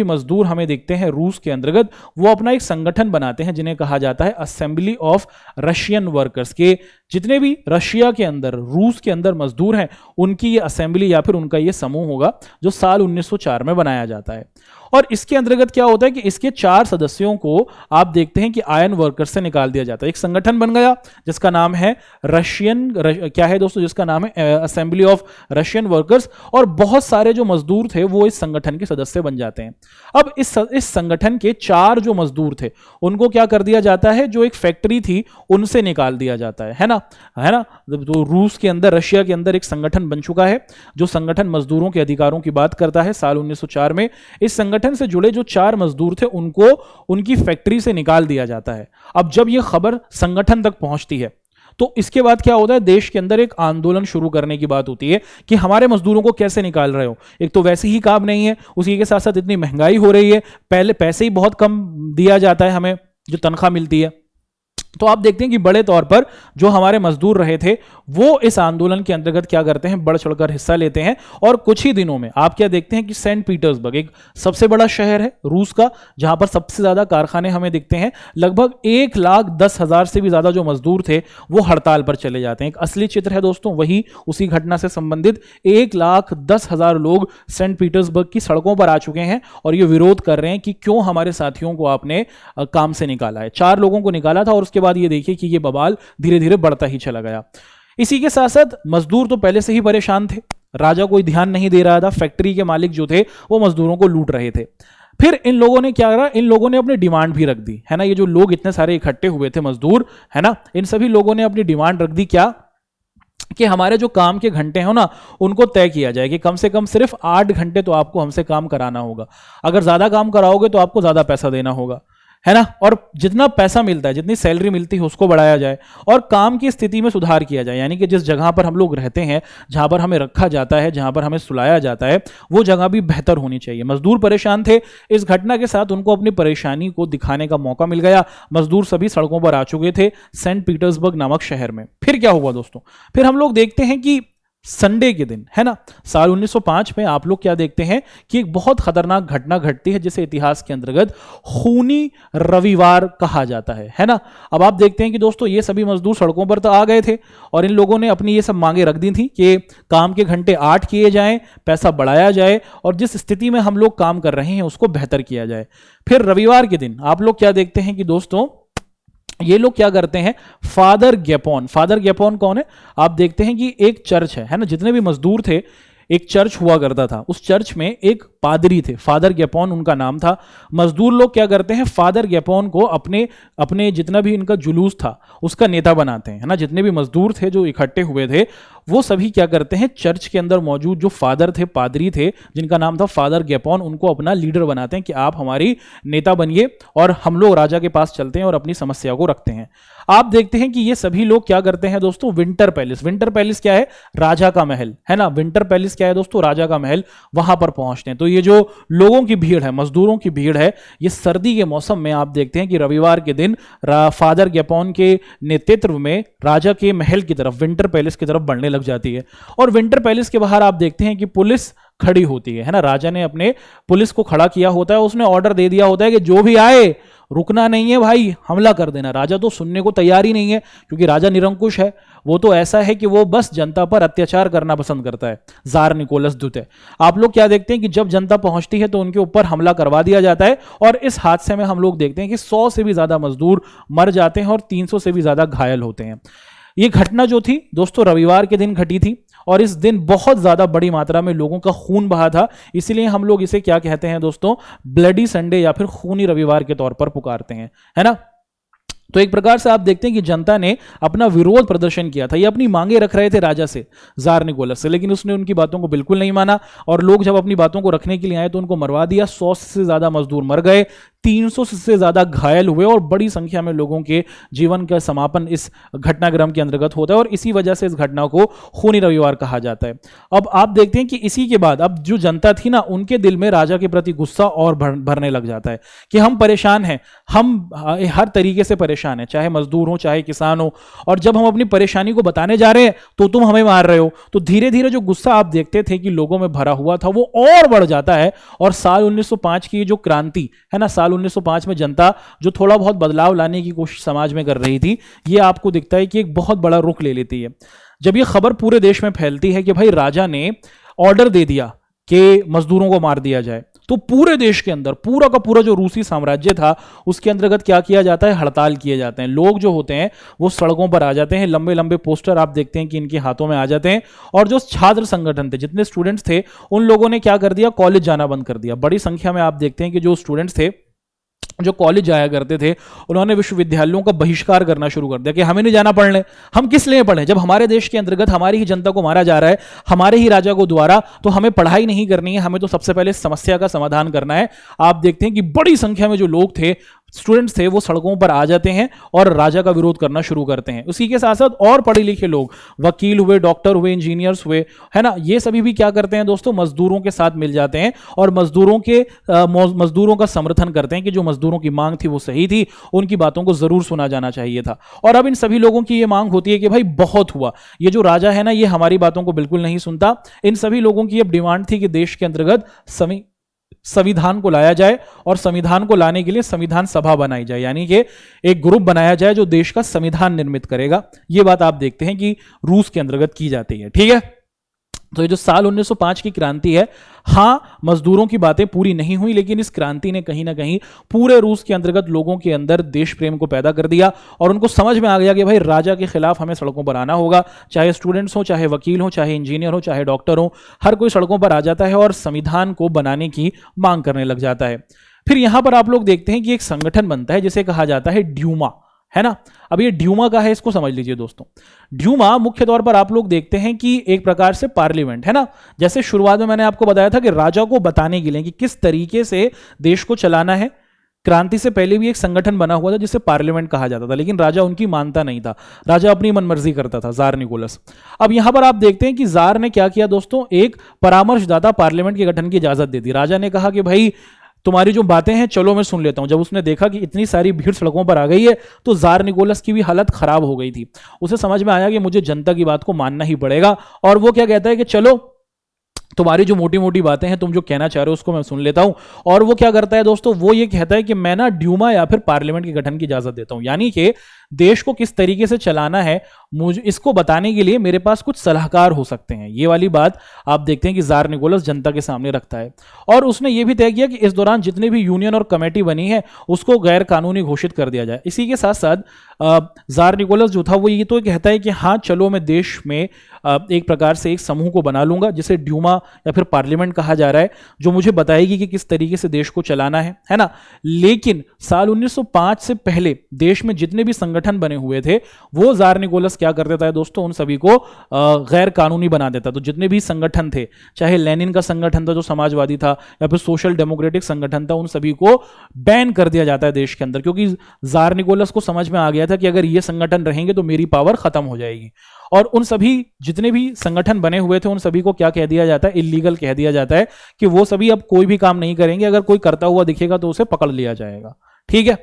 मजदूर हमें देखते हैं रूस के अंतर्गत, वो अपना एक संगठन बनाते हैं जिन्हें कहा जाता है असेंबली ऑफ रशियन वर्कर्स। के जितने भी रशिया के अंदर, रूस के अंदर मजदूर हैं, उनकी ये असेंबली या फिर उनका ये समूह होगा, जो साल 1904 में बनाया जाता है। और इसके अंतर्गत क्या होता है कि इसके 4 सदस्यों को आप देखते हैं कि आयरन वर्कर्स से निकाल दिया जाता है। एक संगठन बन गया जिसका नाम है क्या है दोस्तों, जिसका नाम है असेंबली ऑफ रशियन वर्कर्स, और बहुत सारे जो मजदूर थे वो इस संगठन के सदस्य बन जाते हैं। अब इस संगठन के 4 जो मजदूर थे उनको क्या कर दिया जाता है, जो एक फैक्ट्री थी उनसे निकाल दिया जाता है ना। तो रूस के अंदर, रशिया के अंदर एक संगठन बन चुका है जो संगठन मजदूरों के अधिकारों की बात करता है। साल 1904 में इस संगठन से जुड़े जो 4 मजदूर थे उनको उनकी फैक्ट्री से निकाल दिया जाता है। अब जब यह खबर संगठन तक पहुंचती है तो इसके बाद क्या होता है, देश के अंदर एक आंदोलन शुरू करने की बात होती है कि हमारे मजदूरों को कैसे निकाल रहे हो, एक तो वैसे ही काम नहीं है, उसी के साथ साथ इतनी महंगाई हो रही है, पहले पैसे ही बहुत कम दिया जाता है हमें जो तनख्वाह मिलती है। तो आप देखते हैं कि बड़े तौर पर जो हमारे मजदूर रहे थे वो इस आंदोलन के अंतर्गत क्या करते हैं, बढ़ चढ़कर हिस्सा लेते हैं। और कुछ ही दिनों में आप क्या देखते हैं कि सेंट पीटर्सबर्ग, एक सबसे बड़ा शहर है रूस का, जहां पर सबसे ज्यादा कारखाने हमें दिखते हैं, लगभग 1,10,000 से भी ज्यादा जो मजदूर थे वो हड़ताल पर चले जाते हैं। एक असली चित्र है दोस्तों वही, उसी घटना से संबंधित 1,10,000 लोग सेंट पीटर्सबर्ग की सड़कों पर आ चुके हैं और ये विरोध कर रहे हैं कि क्यों हमारे साथियों को आपने काम से निकाला है। 4 लोगों को निकाला था और उसके बाद ये देखिए कि ये बवाल धीरे धीरे बढ़ता ही चला गया। इसी के साथ साथ मजदूर तो पहले से ही परेशान थे, राजा कोई ध्यान नहीं दे रहा था, फैक्ट्री के मालिक जो थे वो मजदूरों को लूट रहे थे। फिर इन लोगों ने क्या करा, इन लोगों ने अपनी डिमांड भी रख दी, है ना। ये जो लोग इतने सारे इकट्ठे हुए थे मजदूर, है ना, इन सभी लोगों ने अपनी डिमांड रख दी क्या, कि हमारे जो काम के घंटे हैं ना उनको तय किया जाए कि कम से कम सिर्फ 8 घंटे तो आपको हमसे काम कराना होगा। अगर ज्यादा काम कराओगे तो आपको ज्यादा पैसा देना होगा, है ना। और जितना पैसा मिलता है, जितनी सैलरी मिलती है उसको बढ़ाया जाए और काम की स्थिति में सुधार किया जाए। यानी कि जिस जगह पर हम लोग रहते हैं, जहां पर हमें रखा जाता है, जहां पर हमें सुलाया जाता है, वो जगह भी बेहतर होनी चाहिए। मजदूर परेशान थे, इस घटना के साथ उनको अपनी परेशानी को दिखाने का मौका मिल गया। मजदूर सभी सड़कों पर आ चुके थे सेंट पीटर्सबर्ग नामक शहर में। फिर क्या हुआ दोस्तों, फिर हम लोग देखते हैं कि संडे के दिन, है ना, साल 1905 में आप लोग क्या देखते हैं कि एक बहुत खतरनाक घटना घटती है जिसे इतिहास के अंतर्गत खूनी रविवार कहा जाता है ना। अब आप देखते हैं कि दोस्तों ये सभी मजदूर सड़कों पर तो आ गए थे और इन लोगों ने अपनी ये सब मांगे रख दी थी कि काम के घंटे 8 किए जाएं, पैसा बढ़ाया जाए और जिस स्थिति में हम लोग काम कर रहे हैं उसको बेहतर किया जाए। फिर रविवार के दिन आप लोग क्या देखते हैं कि दोस्तों ये लोग क्या करते हैं, फादर गैपोन कौन है, आप देखते हैं कि एक चर्च है ना, जितने भी मजदूर थे, एक चर्च हुआ करता था, उस चर्च में एक पादरी थे, फादर गैपोन उनका नाम था। मजदूर लोग क्या करते हैं, फादर गैपोन को अपने अपने जितना भी इनका जुलूस था उसका नेता बनाते हैं, है ना। जितने भी मजदूर थे जो इकट्ठे हुए थे, वो सभी क्या करते हैं, चर्च के अंदर मौजूद जो फादर थे, पादरी थे, जिनका नाम था फादर गैपोन, उनको अपना लीडर बनाते हैं कि आप हमारी नेता बनिए और हम लोग राजा के पास चलते हैं और अपनी समस्या को रखते हैं। आप देखते हैं कि ये सभी लोग क्या करते हैं दोस्तों, विंटर पैलेस क्या है, राजा का महल, है ना। विंटर पैलेस क्या है दोस्तों, राजा का महल, वहां पर पहुंचते हैं। तो ये जो लोगों की भीड़ है, मजदूरों की भीड़ है, ये सर्दी के मौसम में आप देखते हैं कि रविवार के दिन फादर गैपोन के नेतृत्व में राजा के महल की तरफ, विंटर पैलेस की तरफ बढ़ने लग जाती है। और विंटर पैलेस के बाहर आप देखते हैं कि पुलिस खड़ी होती है ना। राजा ने अपने पुलिस को खड़ा किया होता है, उसने ऑर्डर दे दिया होता है कि जो भी आए रुकना नहीं है भाई, हमला कर देना। राजा तो सुनने को तैयार ही नहीं है, क्योंकि राजा निरंकुश है, वो तो ऐसा है कि वो बस जनता पर अत्याचार करना पसंद करता है, जार निकोलस द्वितीय। आप लोग क्या देखते हैं कि जब जनता पहुंचती है तो उनके ऊपर हमला करवा दिया जाता है, और इस हादसे में हम लोग देखते हैं कि 100 से भी ज्यादा मजदूर मर जाते हैं और 300 से भी ज्यादा घायल होते हैं। ये घटना जो थी दोस्तों रविवार के दिन घटी थी, और इस दिन बहुत ज्यादा बड़ी मात्रा में लोगों का खून बहा था, इसीलिए हम लोग इसे क्या कहते हैं दोस्तों, ब्लडी संडे या फिर खूनी रविवार के तौर पर पुकारते हैं, है ना। तो एक प्रकार से आप देखते हैं कि जनता ने अपना विरोध प्रदर्शन किया था, ये अपनी मांगे रख रहे थे राजा से, जार निकोलस से, लेकिन उसने उनकी बातों को बिल्कुल नहीं माना, और लोग जब अपनी बातों को रखने के लिए आए तो उनको मरवा दिया। 100 से ज्यादा मजदूर मर गए, 300 से ज्यादा घायल हुए, और बड़ी संख्या में लोगों के जीवन का समापन इस घटनाक्रम के अंतर्गत होता है, और इसी वजह से इस घटना को खूनी रविवार कहा जाता है। अब आप देखते हैं कि इसी के बाद अब जो जनता थी ना, उनके दिल में राजा के प्रति गुस्सा और भरने लग जाता है कि हम परेशान हैं, हम हर तरीके से परेशान हैं, चाहे मजदूर हो चाहे किसान हो, और जब हम अपनी परेशानी को बताने जा रहे हैं तो तुम हमें मार रहे हो। तो धीरे धीरे जो गुस्सा आप देखते थे कि लोगों में भरा हुआ था, वो और बढ़ जाता है। और साल 1905 की जो क्रांति है ना, साल 1905 में जनता जो थोड़ा बहुत बदलाव लाने की कोशिश समाज में कर रही थी, ये आपको दिखता है कि एक बहुत बड़ा रुख ले लेती है। जब ये खबर पूरे देश में फैलती है कि भाई राजा ने ऑर्डर दे दिया कि मजदूरों को मार दिया जाए, तो पूरे देश के अंदर पूरा का पूरा जो रूसी साम्राज्य था उसके अंतर्गत क्या किया जाता है, हड़ताल किए जाते हैं। लोग जो होते हैं वो सड़कों पर आ जाते हैं, लंबे लंबे पोस्टर आप देखते हैं कि इनके हाथों में आ जाते हैं। और जो छात्र संगठन थे, जितने स्टूडेंट्स थे, उन लोगों ने क्या कर दिया, कॉलेज जाना बंद कर दिया। बड़ी संख्या में आप देखते हैं कि जो स्टूडेंट्स थे जो कॉलेज जाया करते थे, उन्होंने विश्वविद्यालयों का बहिष्कार करना शुरू कर दिया कि हमें नहीं जाना पढ़ने, हम किस लिए पढ़ें, जब हमारे देश के अंतर्गत हमारी ही जनता को मारा जा रहा है, हमारे ही राजा को द्वारा, तो हमें पढ़ाई नहीं करनी है, हमें तो सबसे पहले समस्या का समाधान करना है। आप देखते हैं कि बड़ी संख्या में जो लोग थे, स्टूडेंट्स थे, वो सड़कों पर आ जाते हैं और राजा का विरोध करना शुरू करते हैं। उसी के साथ साथ और पढ़े लिखे लोग, वकील हुए, डॉक्टर हुए, इंजीनियर्स हुए, है ना, ये सभी भी क्या करते हैं दोस्तों, मजदूरों के साथ मिल जाते हैं और मजदूरों का समर्थन करते हैं कि जो मजदूरों की मांग थी वो सही थी, उनकी बातों को जरूर सुना जाना चाहिए था। और अब इन सभी लोगों की ये मांग होती है कि भाई बहुत हुआ, ये जो राजा है ना, ये हमारी बातों को बिल्कुल नहीं सुनता। इन सभी लोगों की अब डिमांड थी कि देश के अंतर्गत संविधान को लाया जाए, और संविधान को लाने के लिए संविधान सभा बनाई जाए, यानी कि एक ग्रुप बनाया जाए जो देश का संविधान निर्मित करेगा। यह बात आप देखते हैं कि रूस के अंतर्गत की जाती है, ठीक है। तो ये जो साल 1905 की क्रांति है, हां मजदूरों की बातें पूरी नहीं हुई, लेकिन इस क्रांति ने कहीं ना कहीं पूरे रूस के अंतर्गत लोगों के अंदर देश प्रेम को पैदा कर दिया, और उनको समझ में आ गया कि भाई राजा के खिलाफ हमें सड़कों पर आना होगा। चाहे स्टूडेंट्स हो, चाहे वकील हो, चाहे इंजीनियर हो, चाहे डॉक्टर हो, हर कोई सड़कों पर आ जाता है और संविधान को बनाने की मांग करने लग जाता है। फिर यहां पर आप लोग देखते हैं कि एक संगठन बनता है जिसे कहा जाता है ड्यूमा, है ना। अब ये ड्यूमा का है, इसको समझ लीजिए दोस्तों। ड्यूमा मुख्य तौर पर आप लोग देखते हैं कि एक प्रकार से पार्लियामेंट, है ना। जैसे शुरुआत में मैंने आपको बताया था कि राजा को बताने के लिए कि किस तरीके से देश को चलाना है, क्रांति से पहले भी एक संगठन बना हुआ था जिसे पार्लियामेंट कहा जाता था, लेकिन राजा उनकी मानता नहीं था, राजा अपनी मनमर्जी करता था, जार निकोलस। अब यहां पर आप देखते हैं कि जार ने क्या किया दोस्तों, एक परामर्शदाता पार्लियामेंट के गठन की इजाजत दे दी। राजा ने कहा कि भाई तुम्हारी जो बातें हैं चलो मैं सुन लेता हूं। जब उसने देखा कि इतनी सारी भीड़ सड़कों पर आ गई है, तो जार निकोलस की भी हालत खराब हो गई थी। उसे समझ में आया कि मुझे जनता की बात को मानना ही पड़ेगा, और वो क्या कहता है कि चलो तुम्हारी जो मोटी मोटी बातें हैं, तुम जो कहना चाह रहे हो उसको मैं सुन लेता हूं। और वो क्या करता है दोस्तों, वो ये कहता है कि मैं ना ड्यूमा या फिर पार्लियामेंट के गठन की इजाजत देता हूं, यानी कि देश को किस तरीके से चलाना है, मुझे इसको बताने के लिए मेरे पास कुछ सलाहकार हो सकते हैं। ये वाली बात आप देखते हैं कि जार निकोलस जनता के सामने रखता है। और उसने ये भी तय किया कि इस दौरान जितने भी यूनियन और कमेटी बनी है उसको गैर कानूनी घोषित कर दिया जाए। इसी के साथ साथ जार निकोलस जो था वो ये तो कहता है कि हाँ चलो मैं देश में एक प्रकार से एक समूह को बना लूंगा जिसे ड्यूमा या फिर पार्लियामेंट कहा जा रहा है, जो मुझे बताएगी कि किस तरीके से देश को चलाना है ना। लेकिन साल 1905 से पहले देश में जितने भी संगठन बने हुए थे वो जार निकोलस क्या कर देता है दोस्तों, उन सभी को गैर कानूनी बना देता। तो जितने भी संगठन थे, चाहे लेनिन का संगठन था जो समाजवादी था या फिर सोशल डेमोक्रेटिक संगठन था, उन सभी को बैन कर दिया जाता है देश के अंदर, क्योंकि जार निकोलस को समझ में आ गया था कि अगर ये संगठन रहेंगे तो मेरी पावर खत्म हो जाएगी। और उन सभी जितने भी संगठन बने हुए थे उन सभी को क्या कह दिया जाता है, इल्लीगल कह दिया जाता है कि वो सभी अब कोई भी काम नहीं करेंगे, अगर कोई करता हुआ दिखेगा तो उसे पकड़ लिया जाएगा। ठीक है।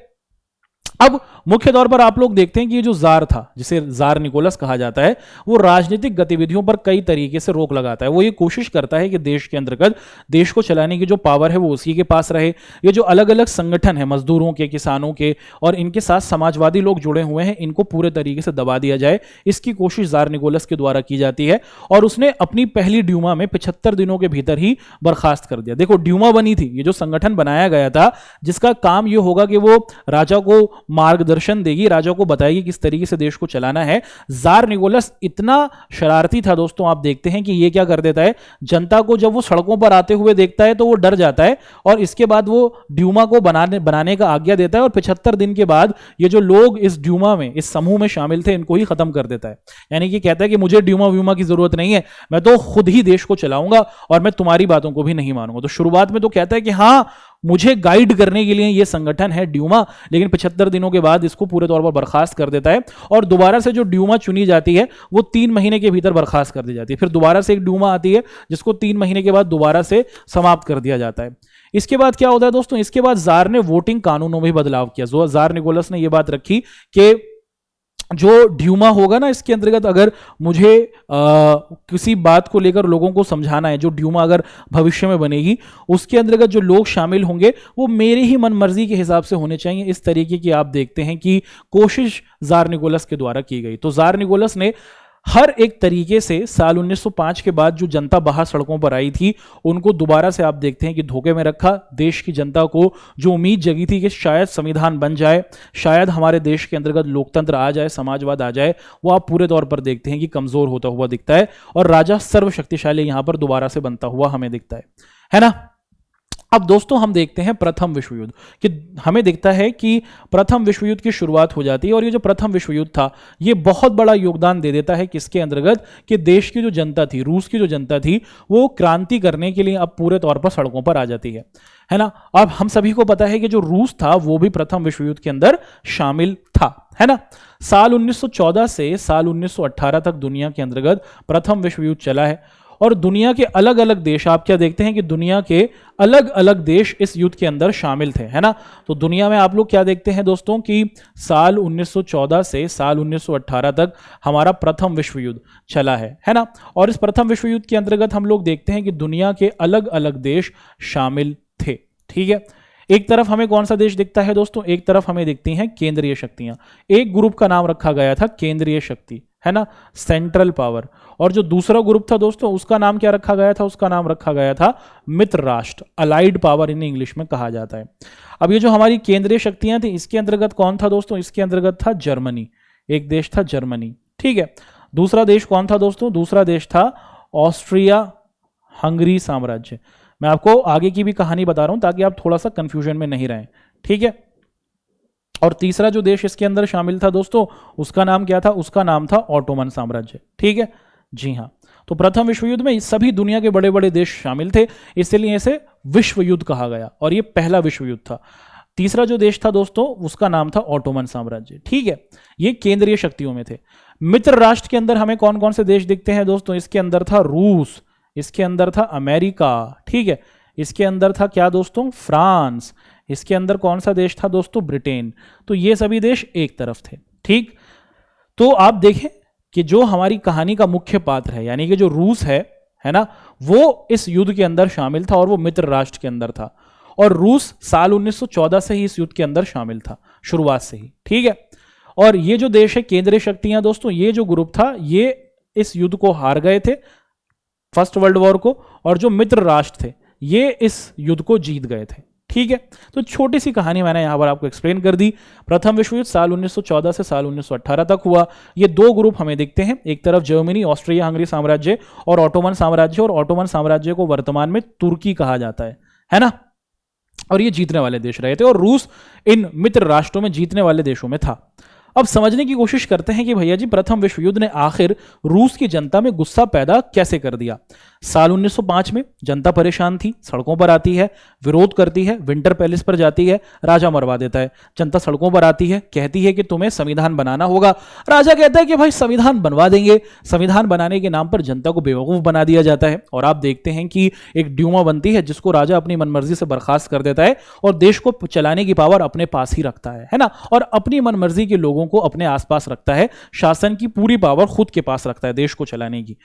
अब मुख्य तौर पर आप लोग देखते हैं कि ये जो जार था, जिसे जार निकोलस कहा जाता है, वो राजनीतिक गतिविधियों पर कई तरीके से रोक लगाता है। वो ये कोशिश करता है कि देश के अंतर्गत देश को चलाने की जो पावर है वो उसी के पास रहे। ये जो अलग अलग संगठन है मजदूरों के, किसानों के और इनके साथ समाजवादी लोग जुड़े हुए हैं, इनको पूरे तरीके से दबा दिया जाए, इसकी कोशिश जार निकोलस के द्वारा की जाती है। और उसने अपनी पहली ड्यूमा में 75 दिनों के भीतर ही बर्खास्त कर दिया। देखो ड्यूमा बनी थी, ये जो संगठन बनाया गया था जिसका काम ये होगा कि वो राजा को मार्गदर्शन देगी, राजा को बताएगी किस तरीके से देश को चलाना है। जार निकोलस इतना शरारती था दोस्तों, आप देखते हैं कि ये क्या कर देता है, जनता को जब वो सड़कों पर आते हुए देखता है तो वो डर जाता है और इसके बाद वो ड्यूमा को बनाने का आज्ञा देता है और 75 दिन के बाद ये जो लोग इस ड्यूमा में, इस समूह में शामिल थे, इनको ही खत्म कर देता है। यानी कि कहता है कि मुझे ड्यूमा व्यूमा की जरूरत नहीं है, मैं तो खुद ही देश को चलाऊंगा और मैं तुम्हारी बातों को भी नहीं मानूंगा। तो शुरुआत में तो कहता है कि हाँ मुझे गाइड करने के लिए ये संगठन है ड्यूमा, लेकिन 75 दिनों के बाद इसको पूरे तौर पर बर्खास्त कर देता है और दोबारा से जो ड्यूमा चुनी जाती है वो 3 महीने के भीतर बर्खास्त कर दी जाती है। फिर दोबारा से एक ड्यूमा आती है जिसको 3 महीने के बाद दोबारा से समाप्त कर दिया जाता है। इसके बाद क्या होता है दोस्तों, इसके बाद जार ने वोटिंग कानूनों में भी बदलाव किया। जार निकोलस ने यह बात रखी कि जो ड्यूमा होगा ना, इसके अंतर्गत अगर मुझे किसी बात को लेकर लोगों को समझाना है, जो ड्यूमा अगर भविष्य में बनेगी उसके अंतर्गत जो लोग शामिल होंगे वो मेरे ही मन मर्जी के हिसाब से होने चाहिए। इस तरीके की आप देखते हैं कि कोशिश जार निकोलस के द्वारा की गई। तो जार निकोलस ने हर एक तरीके से साल 1905 के बाद जो जनता बाहर सड़कों पर आई थी उनको दोबारा से आप देखते हैं कि धोखे में रखा। देश की जनता को जो उम्मीद जगी थी कि शायद संविधान बन जाए, शायद हमारे देश के अंतर्गत लोकतंत्र आ जाए, समाजवाद आ जाए, वो आप पूरे तौर पर देखते हैं कि कमजोर होता हुआ दिखता है और राजा सर्वशक्तिशाली यहां पर दोबारा से बनता हुआ हमें दिखता है ना। अब दोस्तों हम देखते हैं प्रथम विश्व युद्ध, कि हमें दिखता है कि प्रथम विश्व युद्ध की शुरुआत हो जाती है और ये जो प्रथम विश्व युद्ध था ये बहुत बड़ा योगदान दे देता है किसके अंतर्गत, कि देश की जो जनता थी, रूस की जो जनता थी, वो क्रांति करने के लिए अब पूरे तौर पर सड़कों पर आ जाती है ना। अब हम सभी को पता है कि जो रूस था वो भी प्रथम विश्व युद्ध के अंदर शामिल था, है ना। साल 1914 से साल 1918 तक दुनिया के अंतर्गत प्रथम विश्व युद्ध चला है और दुनिया के अलग अलग देश, आप क्या देखते हैं कि दुनिया के अलग अलग देश इस युद्ध के अंदर शामिल थे, है ना। तो दुनिया में आप लोग क्या देखते हैं दोस्तों कि साल 1914 से साल 1918 तक हमारा प्रथम विश्व युद्ध चला है ना। और इस प्रथम विश्व युद्ध के अंतर्गत हम लोग देखते हैं कि दुनिया के अलग अलग देश शामिल थे। ठीक है। एक तरफ हमें कौन सा देश दिखता है दोस्तों, एक तरफ हमें दिखती हैं केंद्रीय शक्तियां। एक ग्रुप का नाम रखा गया था केंद्रीय शक्ति, है ना, सेंट्रल पावर। और जो दूसरा ग्रुप था दोस्तों उसका नाम क्या रखा गया था, उसका नाम रखा गया था मित्र राष्ट्र, अलाइड पावर इन इंग्लिश में कहा जाता है। अब ये जो हमारी केंद्रीय शक्तियां थी इसके अंतर्गत कौन था दोस्तों, इसके अंतर्गत था जर्मनी, एक देश था जर्मनी। ठीक है। दूसरा देश कौन था दोस्तों, दूसरा देश था ऑस्ट्रिया हंगरी साम्राज्य। मैं आपको आगे की भी कहानी बता रहा हूं ताकि आप थोड़ा सा कंफ्यूजन में नहीं रहें। ठीक है। और तीसरा जो देश इसके अंदर शामिल था दोस्तों उसका नाम क्या था, उसका नाम था ऑटोमन साम्राज्य। ठीक है। जी हाँ। तो प्रथम विश्व युद्ध में सभी दुनिया के बड़े बड़े देश शामिल थे, इसलिए इसे विश्व युद्ध कहा गया और ये पहला विश्व युद्ध था। तीसरा जो देश था दोस्तों उसका नाम था ऑटोमन साम्राज्य। ठीक है। ये केंद्रीय शक्तियों में थे। मित्र राष्ट्र के अंदर हमें कौन कौन से देश दिखते हैं दोस्तों, इसके अंदर था रूस, इसके अंदर था अमेरिका, ठीक है, इसके अंदर था क्या दोस्तों, फ्रांस, इसके अंदर कौन सा देश था दोस्तों, ब्रिटेन। तो ये सभी देश एक तरफ थे। ठीक। तो आप देखें कि जो हमारी कहानी का मुख्य पात्र है यानी कि जो रूस है ना, वो इस युद्ध के अंदर शामिल था और वो मित्र राष्ट्र के अंदर था। और रूस साल 1914 से ही इस युद्ध के अंदर शामिल था, शुरुआत से ही। ठीक है। और ये जो देश है केंद्रीय शक्तियां दोस्तों, ये जो ग्रुप था ये इस युद्ध को हार गए थे, फर्स्ट वर्ल्ड वॉर को, और जो मित्र राष्ट्र थे ये इस युद्ध को जीत गए थे। ठीक है, तो छोटी सी कहानी मैंने यहां पर आपको एक्सप्लेन कर दी। प्रथम विश्व युद्ध साल 1914 से साल 1918 तक हुआ। ये दो ग्रुप हमें दिखते हैं, एक तरफ जर्मनी, ऑस्ट्रिया हंगरी साम्राज्य और ऑटोमन साम्राज्य, और ऑटोमन साम्राज्य को वर्तमान में तुर्की कहा जाता है ना। और ये जीतने वाले देश रहे थे, और रूस इन मित्र राष्ट्रों में जीतने वाले देशों में था। अब समझने की कोशिश करते हैं कि भैया जी प्रथम विश्व युद्ध ने आखिर रूस की जनता में गुस्सा पैदा कैसे कर दिया। साल 1905 में जनता परेशान थी, सड़कों पर आती है, विरोध करती है, विंटर पैलेस पर जाती है, राजा मरवा देता है। जनता सड़कों पर आती है, कहती है कि तुम्हें संविधान बनाना होगा। राजा कहता है कि भाई संविधान बनवा देंगे। संविधान बनाने के नाम पर जनता को बेवकूफ बना दिया जाता है, और आप देखते हैं कि एक ड्यूमा बनती है जिसको राजा अपनी मनमर्जी से बर्खास्त कर देता है और देश को चलाने की पावर अपने पास ही रखता है ना, और अपनी मनमर्जी के लोगों को अपने आसपास रखता है, शासन की पूरी पावर खुद के पास रखता है देश को चलाने की।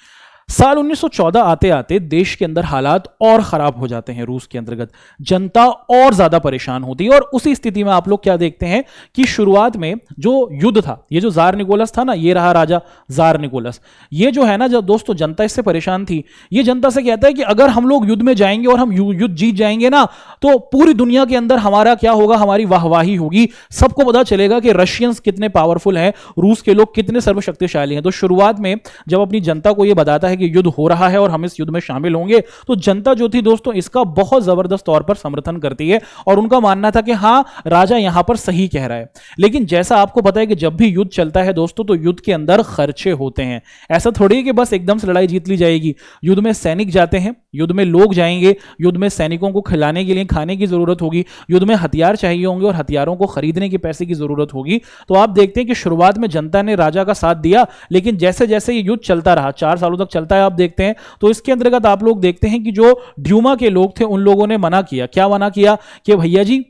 साल 1914 आते आते देश के अंदर हालात और खराब हो जाते हैं रूस के अंतर्गत, जनता और ज्यादा परेशान होती है। और उसी स्थिति में आप लोग क्या देखते हैं कि शुरुआत में जो युद्ध था, ये जो जार निकोलस था ना, ये रहा राजा जार निकोलस, ये जो है ना, जब दोस्तों जनता इससे परेशान थी, ये जनता से कहता है कि अगर हम लोग युद्ध में जाएंगे और हम युद्ध जीत जाएंगे ना, तो पूरी दुनिया के अंदर हमारा क्या होगा, हमारी वाहवाही होगी, सबको पता चलेगा कि रशियंस कितने पावरफुल हैं, रूस के लोग कितने सर्वशक्तिशाली हैं। तो शुरुआत में जब अपनी जनता को यह बताता है कि युद्ध हो रहा है और हम इस युद्ध में शामिल होंगे, तो जनता जो थी दोस्तों इसका बहुत जबरदस्त तौर पर समर्थन करती है, और उनका मानना था कि हां राजा यहां पर सही कह रहा है। लेकिन जैसा आपको पता है कि जब भी युद्ध चलता है दोस्तों, तो युद्ध के अंदर खर्चे होते हैं। ऐसा थोड़ी है कि बस एकदम से लड़ाई जीत ली जाएगी। युद्ध में सैनिक जाते हैं, युद्ध में लोग जाएंगे, युद्ध में सैनिकों को खिलाने के लिए खाने की जरूरत होगी, युद्ध में हथियार चाहिए होंगे और हथियारों को खरीदने के पैसे की जरूरत होगी। तो आप देखते हैं कि शुरुआत में जनता ने राजा का साथ दिया, लेकिन जैसे जैसे ये युद्ध चलता रहा, 4 सालों तक चलता है आप देखते हैं, तो इसके अंतर्गत आप लोग देखते हैं कि जो ड्यूमा के लोग थे उन लोगों ने मना किया। क्या मना किया कि भैया जी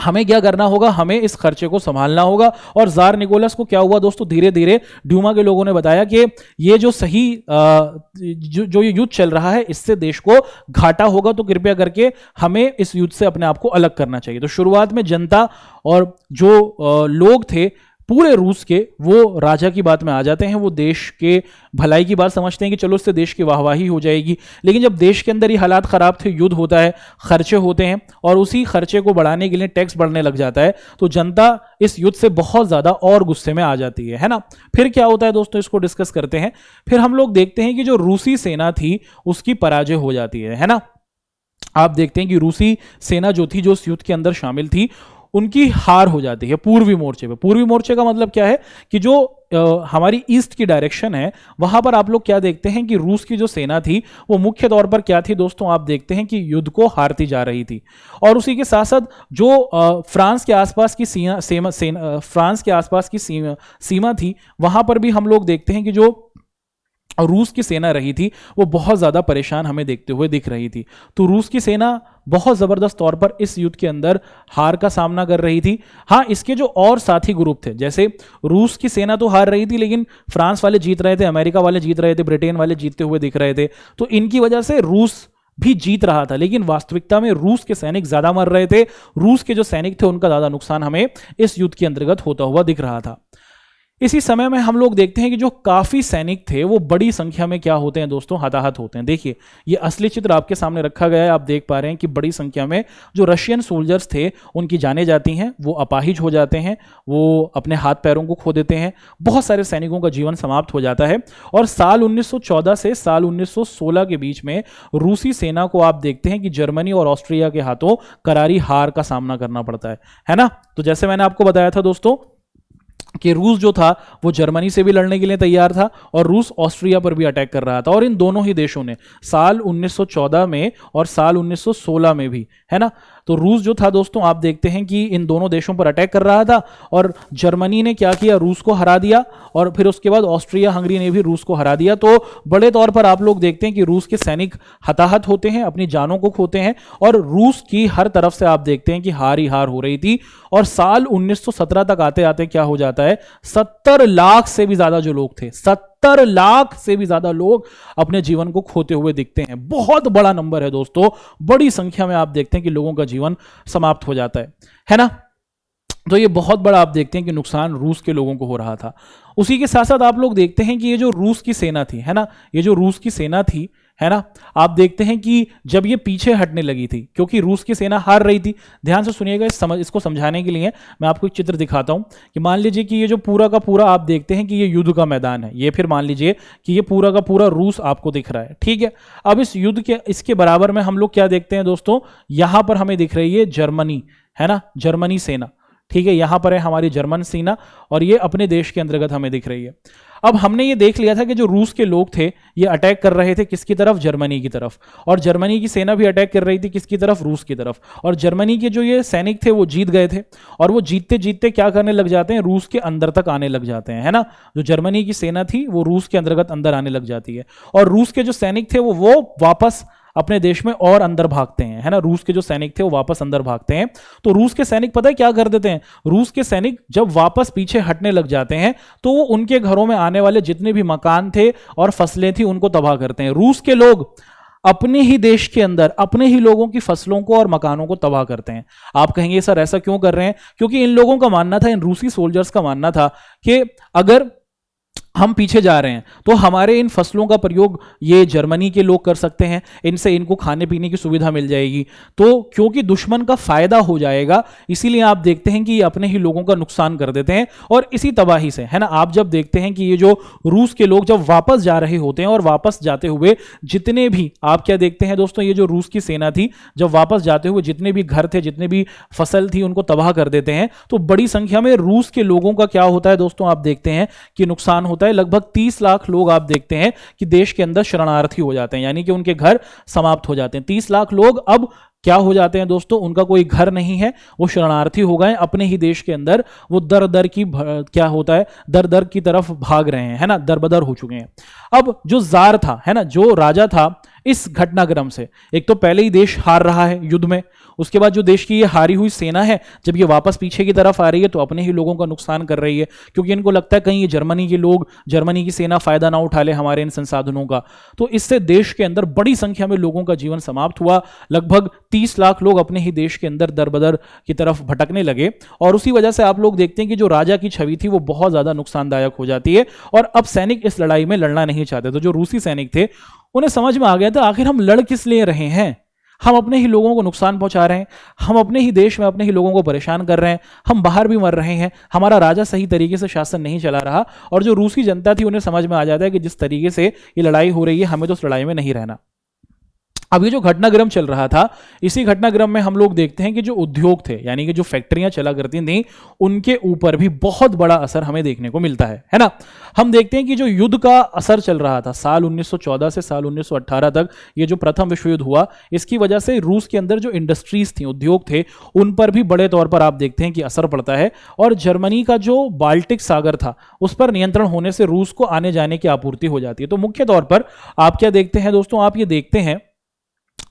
हमें क्या करना होगा, हमें इस खर्चे को संभालना होगा। और जार निकोलस को क्या हुआ दोस्तों, धीरे धीरे ड्यूमा के लोगों ने बताया कि ये जो सही जो ये युद्ध चल रहा है इससे देश को घाटा होगा, तो कृपया करके हमें इस युद्ध से अपने आप को अलग करना चाहिए। तो शुरुआत में जनता और जो लोग थे पूरे रूस के, वो राजा की बात में आ जाते हैं, वो देश के भलाई की बात समझते हैं कि चलो इससे देश की वाहवाही हो जाएगी। लेकिन जब देश के अंदर ही हालात खराब थे, युद्ध होता है, खर्चे होते हैं, और उसी खर्चे को बढ़ाने के लिए टैक्स बढ़ने लग जाता है, तो जनता इस युद्ध से बहुत ज्यादा और गुस्से में आ जाती है ना। फिर क्या होता है दोस्तों, इसको डिस्कस करते हैं। फिर हम लोग देखते हैं कि जो रूसी सेना थी उसकी पराजय हो जाती है ना। आप देखते हैं कि रूसी सेना जो थी, जो इस युद्ध के अंदर शामिल थी, उनकी हार हो जाती है पूर्वी मोर्चे पे। पूर्वी मोर्चे का मतलब क्या है कि जो हमारी ईस्ट की डायरेक्शन है, वहां पर आप लोग क्या देखते हैं कि रूस की जो सेना थी वो मुख्य तौर पर क्या थी दोस्तों, आप देखते हैं कि युद्ध को हारती जा रही थी। और उसी के साथ साथ जो फ्रांस के आसपास की फ्रांस के आसपास की सीमा थी, वहां पर भी हम लोग देखते हैं कि जो रूस की सेना रही थी वो बहुत ज्यादा परेशान हमें देखते हुए दिख रही थी। तो रूस की सेना बहुत जबरदस्त तौर पर इस युद्ध के अंदर हार का सामना कर रही थी। हाँ, इसके जो और साथी ग्रुप थे, जैसे रूस की सेना तो हार रही थी, लेकिन फ्रांस वाले जीत रहे थे, अमेरिका वाले जीत रहे थे, ब्रिटेन वाले जीतते हुए दिख रहे थे। तो इनकी वजह से रूस भी जीत रहा था, लेकिन वास्तविकता में रूस के सैनिक ज्यादा मर रहे थे। रूस के जो सैनिक थे उनका ज्यादा नुकसान हमें इस युद्ध के अंतर्गत होता हुआ दिख रहा था। इसी समय में हम लोग देखते हैं कि जो काफी सैनिक थे वो बड़ी संख्या में क्या होते हैं दोस्तों, हताहत होते हैं। देखिए ये असली चित्र आपके सामने रखा गया है, आप देख पा रहे हैं कि बड़ी संख्या में जो रशियन सोल्जर्स थे उनकी जानें जाती हैं, वो अपाहिज हो जाते हैं, वो अपने हाथ पैरों को खो देते हैं, बहुत सारे सैनिकों का जीवन समाप्त हो जाता है। और साल 1914 से साल 1916 के बीच में रूसी सेना को आप देखते हैं कि जर्मनी और ऑस्ट्रिया के हाथों करारी हार का सामना करना पड़ता है ना। तो जैसे मैंने आपको बताया था दोस्तों कि रूस जो था वो जर्मनी से भी लड़ने के लिए तैयार था, और रूस ऑस्ट्रिया पर भी अटैक कर रहा था। और इन दोनों ही देशों ने साल 1914 में और साल 1916 में भी, है ना, तो रूस जो था दोस्तों आप देखते हैं कि इन दोनों देशों पर अटैक कर रहा था, और जर्मनी ने क्या किया, रूस को हरा दिया, और फिर उसके बाद ऑस्ट्रिया हंगरी ने भी रूस को हरा दिया। तो बड़े तौर पर आप लोग देखते हैं कि रूस के सैनिक हताहत होते हैं, अपनी जानों को खोते हैं, और रूस की हर तरफ से आप देखते हैं कि हार ही हार हो रही थी। और साल 1917 तक आते आते क्या हो जाता है, 70 लाख से भी ज्यादा जो लोग थे, 70 लाख से भी ज्यादा लोग अपने जीवन को खोते हुए दिखते हैं। बहुत बड़ा नंबर है दोस्तों, बड़ी संख्या में आप देखते हैं कि लोगों का जीवन समाप्त हो जाता है ना। तो ये बहुत बड़ा आप देखते हैं कि नुकसान रूस के लोगों को हो रहा था। उसी के साथ साथ आप लोग देखते हैं कि ये जो रूस की सेना थी, है ना, ये जो रूस की सेना थी, है ना, आप देखते हैं कि जब ये पीछे हटने लगी थी क्योंकि रूस की सेना हार रही थी। ध्यान से सुनिएगा, इसको समझाने के लिए मैं आपको एक चित्र दिखाता हूं कि मान लीजिए कि ये जो पूरा का पूरा आप देखते हैं कि ये युद्ध का मैदान है, ये फिर मान लीजिए कि ये पूरा का पूरा रूस आपको दिख रहा है, ठीक है। अब इस युद्ध के इसके बराबर में हम लोग क्या देखते हैं दोस्तों, यहां पर हमें दिख रही है जर्मनी, है ना, जर्मनी सेना, ठीक है, यहां पर है हमारी जर्मन सेना और ये अपने देश के अंतर्गत हमें दिख रही है। अब हमने ये देख लिया था कि जो रूस के लोग थे ये अटैक कर रहे थे किसकी तरफ, जर्मनी की तरफ, और जर्मनी की सेना भी अटैक कर रही थी किसकी तरफ, रूस की तरफ। और जर्मनी के जो ये सैनिक थे वो जीत गए थे और वो जीतते जीतते क्या करने लग जाते हैं, रूस के अंदर तक आने लग जाते हैं, है ना। जो जर्मनी की सेना थी वो रूस के अंतर्गत अंदर आने लग जाती है और रूस के जो सैनिक थे वो वापस अपने देश में और अंदर भागते हैं, है ना। रूस के जो सैनिक थे वो वापस अंदर भागते हैं। तो रूस के सैनिक पता है क्या कर देते हैं, रूस के सैनिक जब वापस पीछे हटने लग जाते हैं तो वो उनके घरों में आने वाले जितने भी मकान थे और फसलें थी उनको तबाह करते हैं। रूस के लोग अपने ही देश के अंदर अपने ही लोगों की फसलों को और मकानों को तबाह करते हैं। आप कहेंगे सर ऐसा क्यों कर रहे हैं, क्योंकि इन लोगों का मानना था, इन रूसी सोल्जर्स का मानना था कि अगर हम पीछे जा रहे हैं तो हमारे इन फसलों का प्रयोग ये जर्मनी के लोग कर सकते हैं, इनसे इनको खाने पीने की सुविधा मिल जाएगी, तो क्योंकि दुश्मन का फायदा हो जाएगा इसीलिए आप देखते हैं कि ये अपने ही लोगों का नुकसान कर देते हैं और इसी तबाही से, है ना। आप जब देखते हैं कि ये जो रूस के लोग जब वापस जा रहे होते हैं और वापस जाते हुए जितने भी आप क्या देखते हैं दोस्तों, ये जो रूस की सेना थी जब वापस जाते हुए जितने भी घर थे, जितने भी फसल थी उनको तबाह कर देते हैं, तो बड़ी संख्या में रूस के लोगों का क्या होता है दोस्तों, आप देखते हैं कि नुकसान होता है। लगभग 30 लाख लोग आप देखते हैं कि देश के अंदर शरणार्थी हो जाते हैं, यानी कि उनके घर समाप्त हो जाते हैं। 30 लाख लोग अब क्या हो जाते हैं दोस्तों, उनका कोई घर नहीं है, वो शरणार्थी हो गए अपने ही देश के अंदर, वो दर दर की क्या होता है, दर दर की तरफ भाग रहे हैं, है ना, दरबदर हो चुके हैं। अब जो जार था, है ना, जो राजा था, इस घटनाक्रम से एक तो पहले ही देश हार रहा है युद्ध में, उसके बाद जो देश की ये हारी हुई सेना है जब ये वापस पीछे की तरफ आ रही है तो अपने ही लोगों का नुकसान कर रही है, क्योंकि इनको लगता है कहीं ये जर्मनी के लोग, जर्मनी की सेना फायदा ना उठा ले हमारे इन संसाधनों का। तो इससे देश के अंदर बड़ी संख्या में लोगों का जीवन समाप्त हुआ। लगभग 30 लाख लोग अपने ही देश के अंदर दरबदर की तरफ भटकने लगे और उसी वजह से आप लोग देखते हैं कि जो राजा की छवि थी वो बहुत ज्यादा नुकसानदायक हो जाती है और अब सैनिक इस लड़ाई में लड़ना नहीं चाहते। तो जो रूसी सैनिक थे उन्हें समझ में आ गया था आखिर हम लड़ किस लिए रहे हैं, हम अपने ही लोगों को नुकसान पहुंचा रहे हैं, हम अपने ही देश में अपने ही लोगों को परेशान कर रहे हैं, हम बाहर भी मर रहे हैं, हमारा राजा सही तरीके से शासन नहीं चला रहा। और जो रूसी जनता थी उन्हें समझ में आ जाता है कि जिस तरीके से ये लड़ाई हो रही है हमें तो उस लड़ाई में नहीं रहना। अब ये जो घटनाक्रम चल रहा था, इसी घटनाक्रम में हम लोग देखते हैं कि जो उद्योग थे, यानी कि जो फैक्ट्रियां चला करती थी, उनके ऊपर भी बहुत बड़ा असर हमें देखने को मिलता है ना। हम देखते हैं कि जो युद्ध का असर चल रहा था साल 1914 से साल 1918 तक, ये जो प्रथम विश्व युद्ध हुआ, इसकी वजह से रूस के अंदर जो इंडस्ट्रीज थी, उद्योग थे, उन पर भी बड़े तौर पर आप देखते हैं कि असर पड़ता है। और जर्मनी का जो बाल्टिक सागर था उस पर नियंत्रण होने से रूस को आने जाने की आपूर्ति हो जाती है। तो मुख्य तौर पर आप क्या देखते हैं दोस्तों, आप ये देखते हैं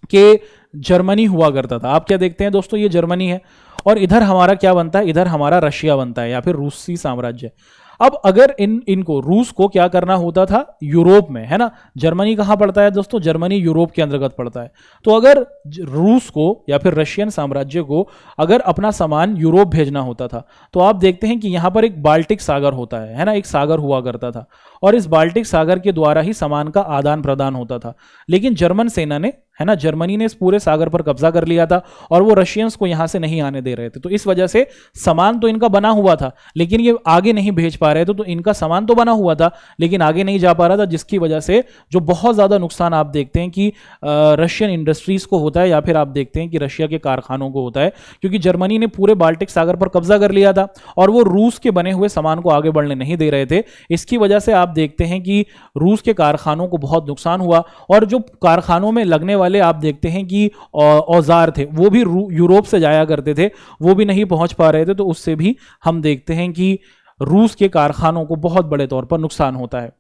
कि जर्मनी हुआ करता था। आप क्या देखते हैं दोस्तों, ये जर्मनी है और इधर हमारा क्या बनता है, इधर हमारा रशिया बनता है या फिर रूसी साम्राज्य। अब अगर इनको रूस को क्या करना होता था यूरोप में, है ना, जर्मनी कहां पड़ता है दोस्तों, जर्मनी यूरोप के अंतर्गत पड़ता है। तो अगर रूस को या फिर रशियन साम्राज्य को अगर अपना सामान यूरोप भेजना होता था तो आप देखते हैं कि यहां पर एक बाल्टिक सागर होता है ना, एक सागर हुआ करता था और इस बाल्टिक सागर के द्वारा ही सामान का आदान प्रदान होता था। लेकिन जर्मन सेना ने, है ना, जर्मनी ने इस पूरे सागर पर कब्जा कर लिया था और वो रशियंस को यहां से नहीं आने दे रहे थे। तो इस वजह से सामान तो इनका बना हुआ था लेकिन ये आगे नहीं भेज पा रहे थे। तो इनका सामान तो बना हुआ था लेकिन आगे नहीं जा पा रहा था, जिसकी वजह से जो बहुत ज्यादा नुकसान आप देखते हैं कि रशियन इंडस्ट्रीज को होता है या फिर आप देखते हैं कि रशिया के कारखानों को होता है, क्योंकि जर्मनी ने पूरे बाल्टिक सागर पर कब्जा कर लिया था और वो रूस के बने हुए सामान को आगे बढ़ने नहीं दे रहे थे। इसकी वजह से आप देखते हैं कि रूस के कारखानों को बहुत नुकसान हुआ और जो कारखानों में लगने वाले आप देखते हैं कि औजार थे वो भी यूरोप से जाया करते थे, वो भी नहीं पहुंच पा रहे थे। तो उससे भी हम देखते हैं कि रूस के कारखानों को बहुत बड़े तौर पर नुकसान होता है।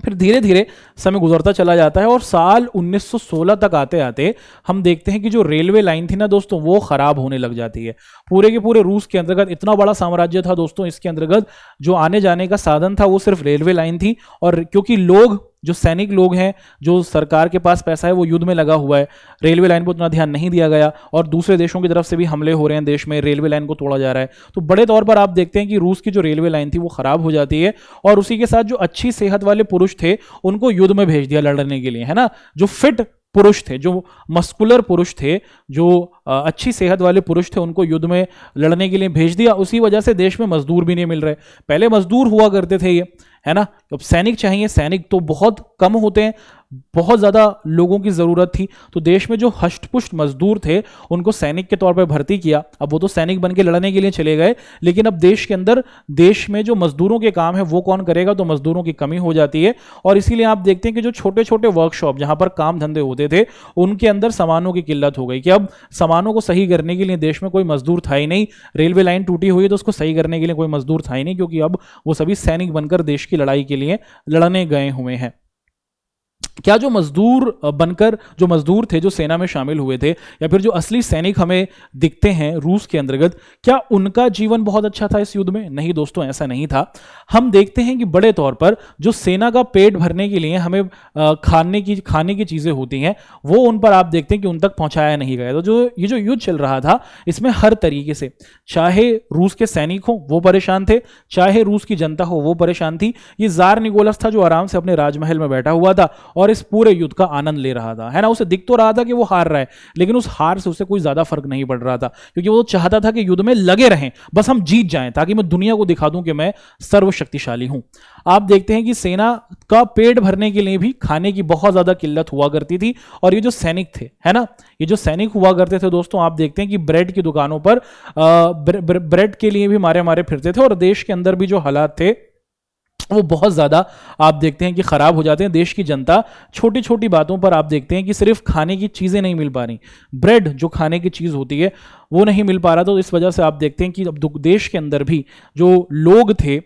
फिर धीरे धीरे समय गुजरता चला जाता है और साल 1916 तक आते आते हम देखते हैं कि जो रेलवे लाइन थी ना दोस्तों वो खराब होने लग जाती है। पूरे के पूरे रूस के अंतर्गत इतना बड़ा साम्राज्य था दोस्तों, इसके अंतर्गत जो आने जाने का साधन था वो सिर्फ रेलवे लाइन थी और क्योंकि लोग जो सैनिक लोग हैं, जो सरकार के पास पैसा है वो युद्ध में लगा हुआ है, रेलवे लाइन पर उतना ध्यान नहीं दिया गया और दूसरे देशों की तरफ से भी हमले हो रहे हैं, देश में रेलवे लाइन को तोड़ा जा रहा है। तो बड़े तौर पर आप देखते हैं कि रूस की जो रेलवे लाइन थी वो खराब हो जाती है और उसी के साथ जो अच्छी सेहत वाले पुरुष थे उनको युद्ध में भेज दिया लड़ने के लिए, है ना। जो फिट पुरुष थे, जो मस्कुलर पुरुष थे, जो अच्छी सेहत वाले पुरुष थे, उनको युद्ध में लड़ने के लिए भेज दिया। उसी वजह से देश में मजदूर भी नहीं मिल रहे। पहले मजदूर हुआ करते थे ये, है ना। अब सैनिक चाहिए, सैनिक तो बहुत कम होते हैं, बहुत ज्यादा लोगों की जरूरत थी। तो देश में जो हष्टपुष्ट मजदूर थे उनको सैनिक के तौर पर भर्ती किया। अब वो तो सैनिक बन के लड़ने के लिए चले गए, लेकिन अब देश के अंदर, देश में जो मजदूरों के काम है वो कौन करेगा, तो मजदूरों की कमी हो जाती है। और इसीलिए आप देखते हैं कि जो छोटे छोटे वर्कशॉप जहां पर काम धंधे होते थे उनके अंदर सामानों की किल्लत हो गई कि अब सामानों को सही करने के लिए देश में कोई मजदूर था ही नहीं। रेलवे लाइन टूटी हुई है तो उसको सही करने के लिए कोई मजदूर था ही नहीं, क्योंकि अब वो सभी सैनिक बनकर देश की लड़ाई के लिए लड़ने गए हुए हैं। क्या जो मजदूर बनकर, जो मजदूर थे जो सेना में शामिल हुए थे, या फिर जो असली सैनिक हमें दिखते हैं रूस के अंतर्गत, क्या उनका जीवन बहुत अच्छा था इस युद्ध में? नहीं दोस्तों, ऐसा नहीं था। हम देखते हैं कि बड़े तौर पर जो सेना का पेट भरने के लिए हमें खाने की चीजें होती हैं वो उन पर आप देखते हैं कि उन तक पहुंचाया नहीं गया। तो जो ये जो युद्ध चल रहा था इसमें हर तरीके से, चाहे रूस के सैनिक हो वो परेशान थे, चाहे रूस की जनता हो वो परेशान थी। ये जार निकोलस था जो आराम से अपने राजमहल में बैठा हुआ था और इस पूरे युद्ध का आनंद ले रहा था, है ना। उसे दिख तो रहा था कि वो हार रहा है, लेकिन उस हार से उसे कोई ज्यादा फर्क नहीं पड़ रहा था, क्योंकि वो चाहता था कि युद्ध में लगे रहें, बस हम जीत जाएं, ताकि मैं दुनिया को दिखा दूं कि मैं सर्वशक्तिशाली हूं। आप देखते हैं कि सेना का पेट भरने के लिए भी खाने की बहुत ज्यादा किल्लत हुआ करती थी। और ये जो सैनिक थे, है ना, ये जो सैनिक हुआ करते थे दोस्तों, आप देखते हैं कि ब्रेड की दुकानों पर ब्रेड के लिए भी मारे मारे फिरते थे और देश के अंदर भी जो हालात थे वो बहुत ज़्यादा आप देखते हैं कि ख़राब हो जाते हैं। देश की जनता छोटी छोटी बातों पर आप देखते हैं कि सिर्फ खाने की चीज़ें नहीं मिल पा रही, ब्रेड जो खाने की चीज़ होती है वो नहीं मिल पा रहा। तो इस वजह से आप देखते हैं कि अब देश के अंदर भी जो लोग थे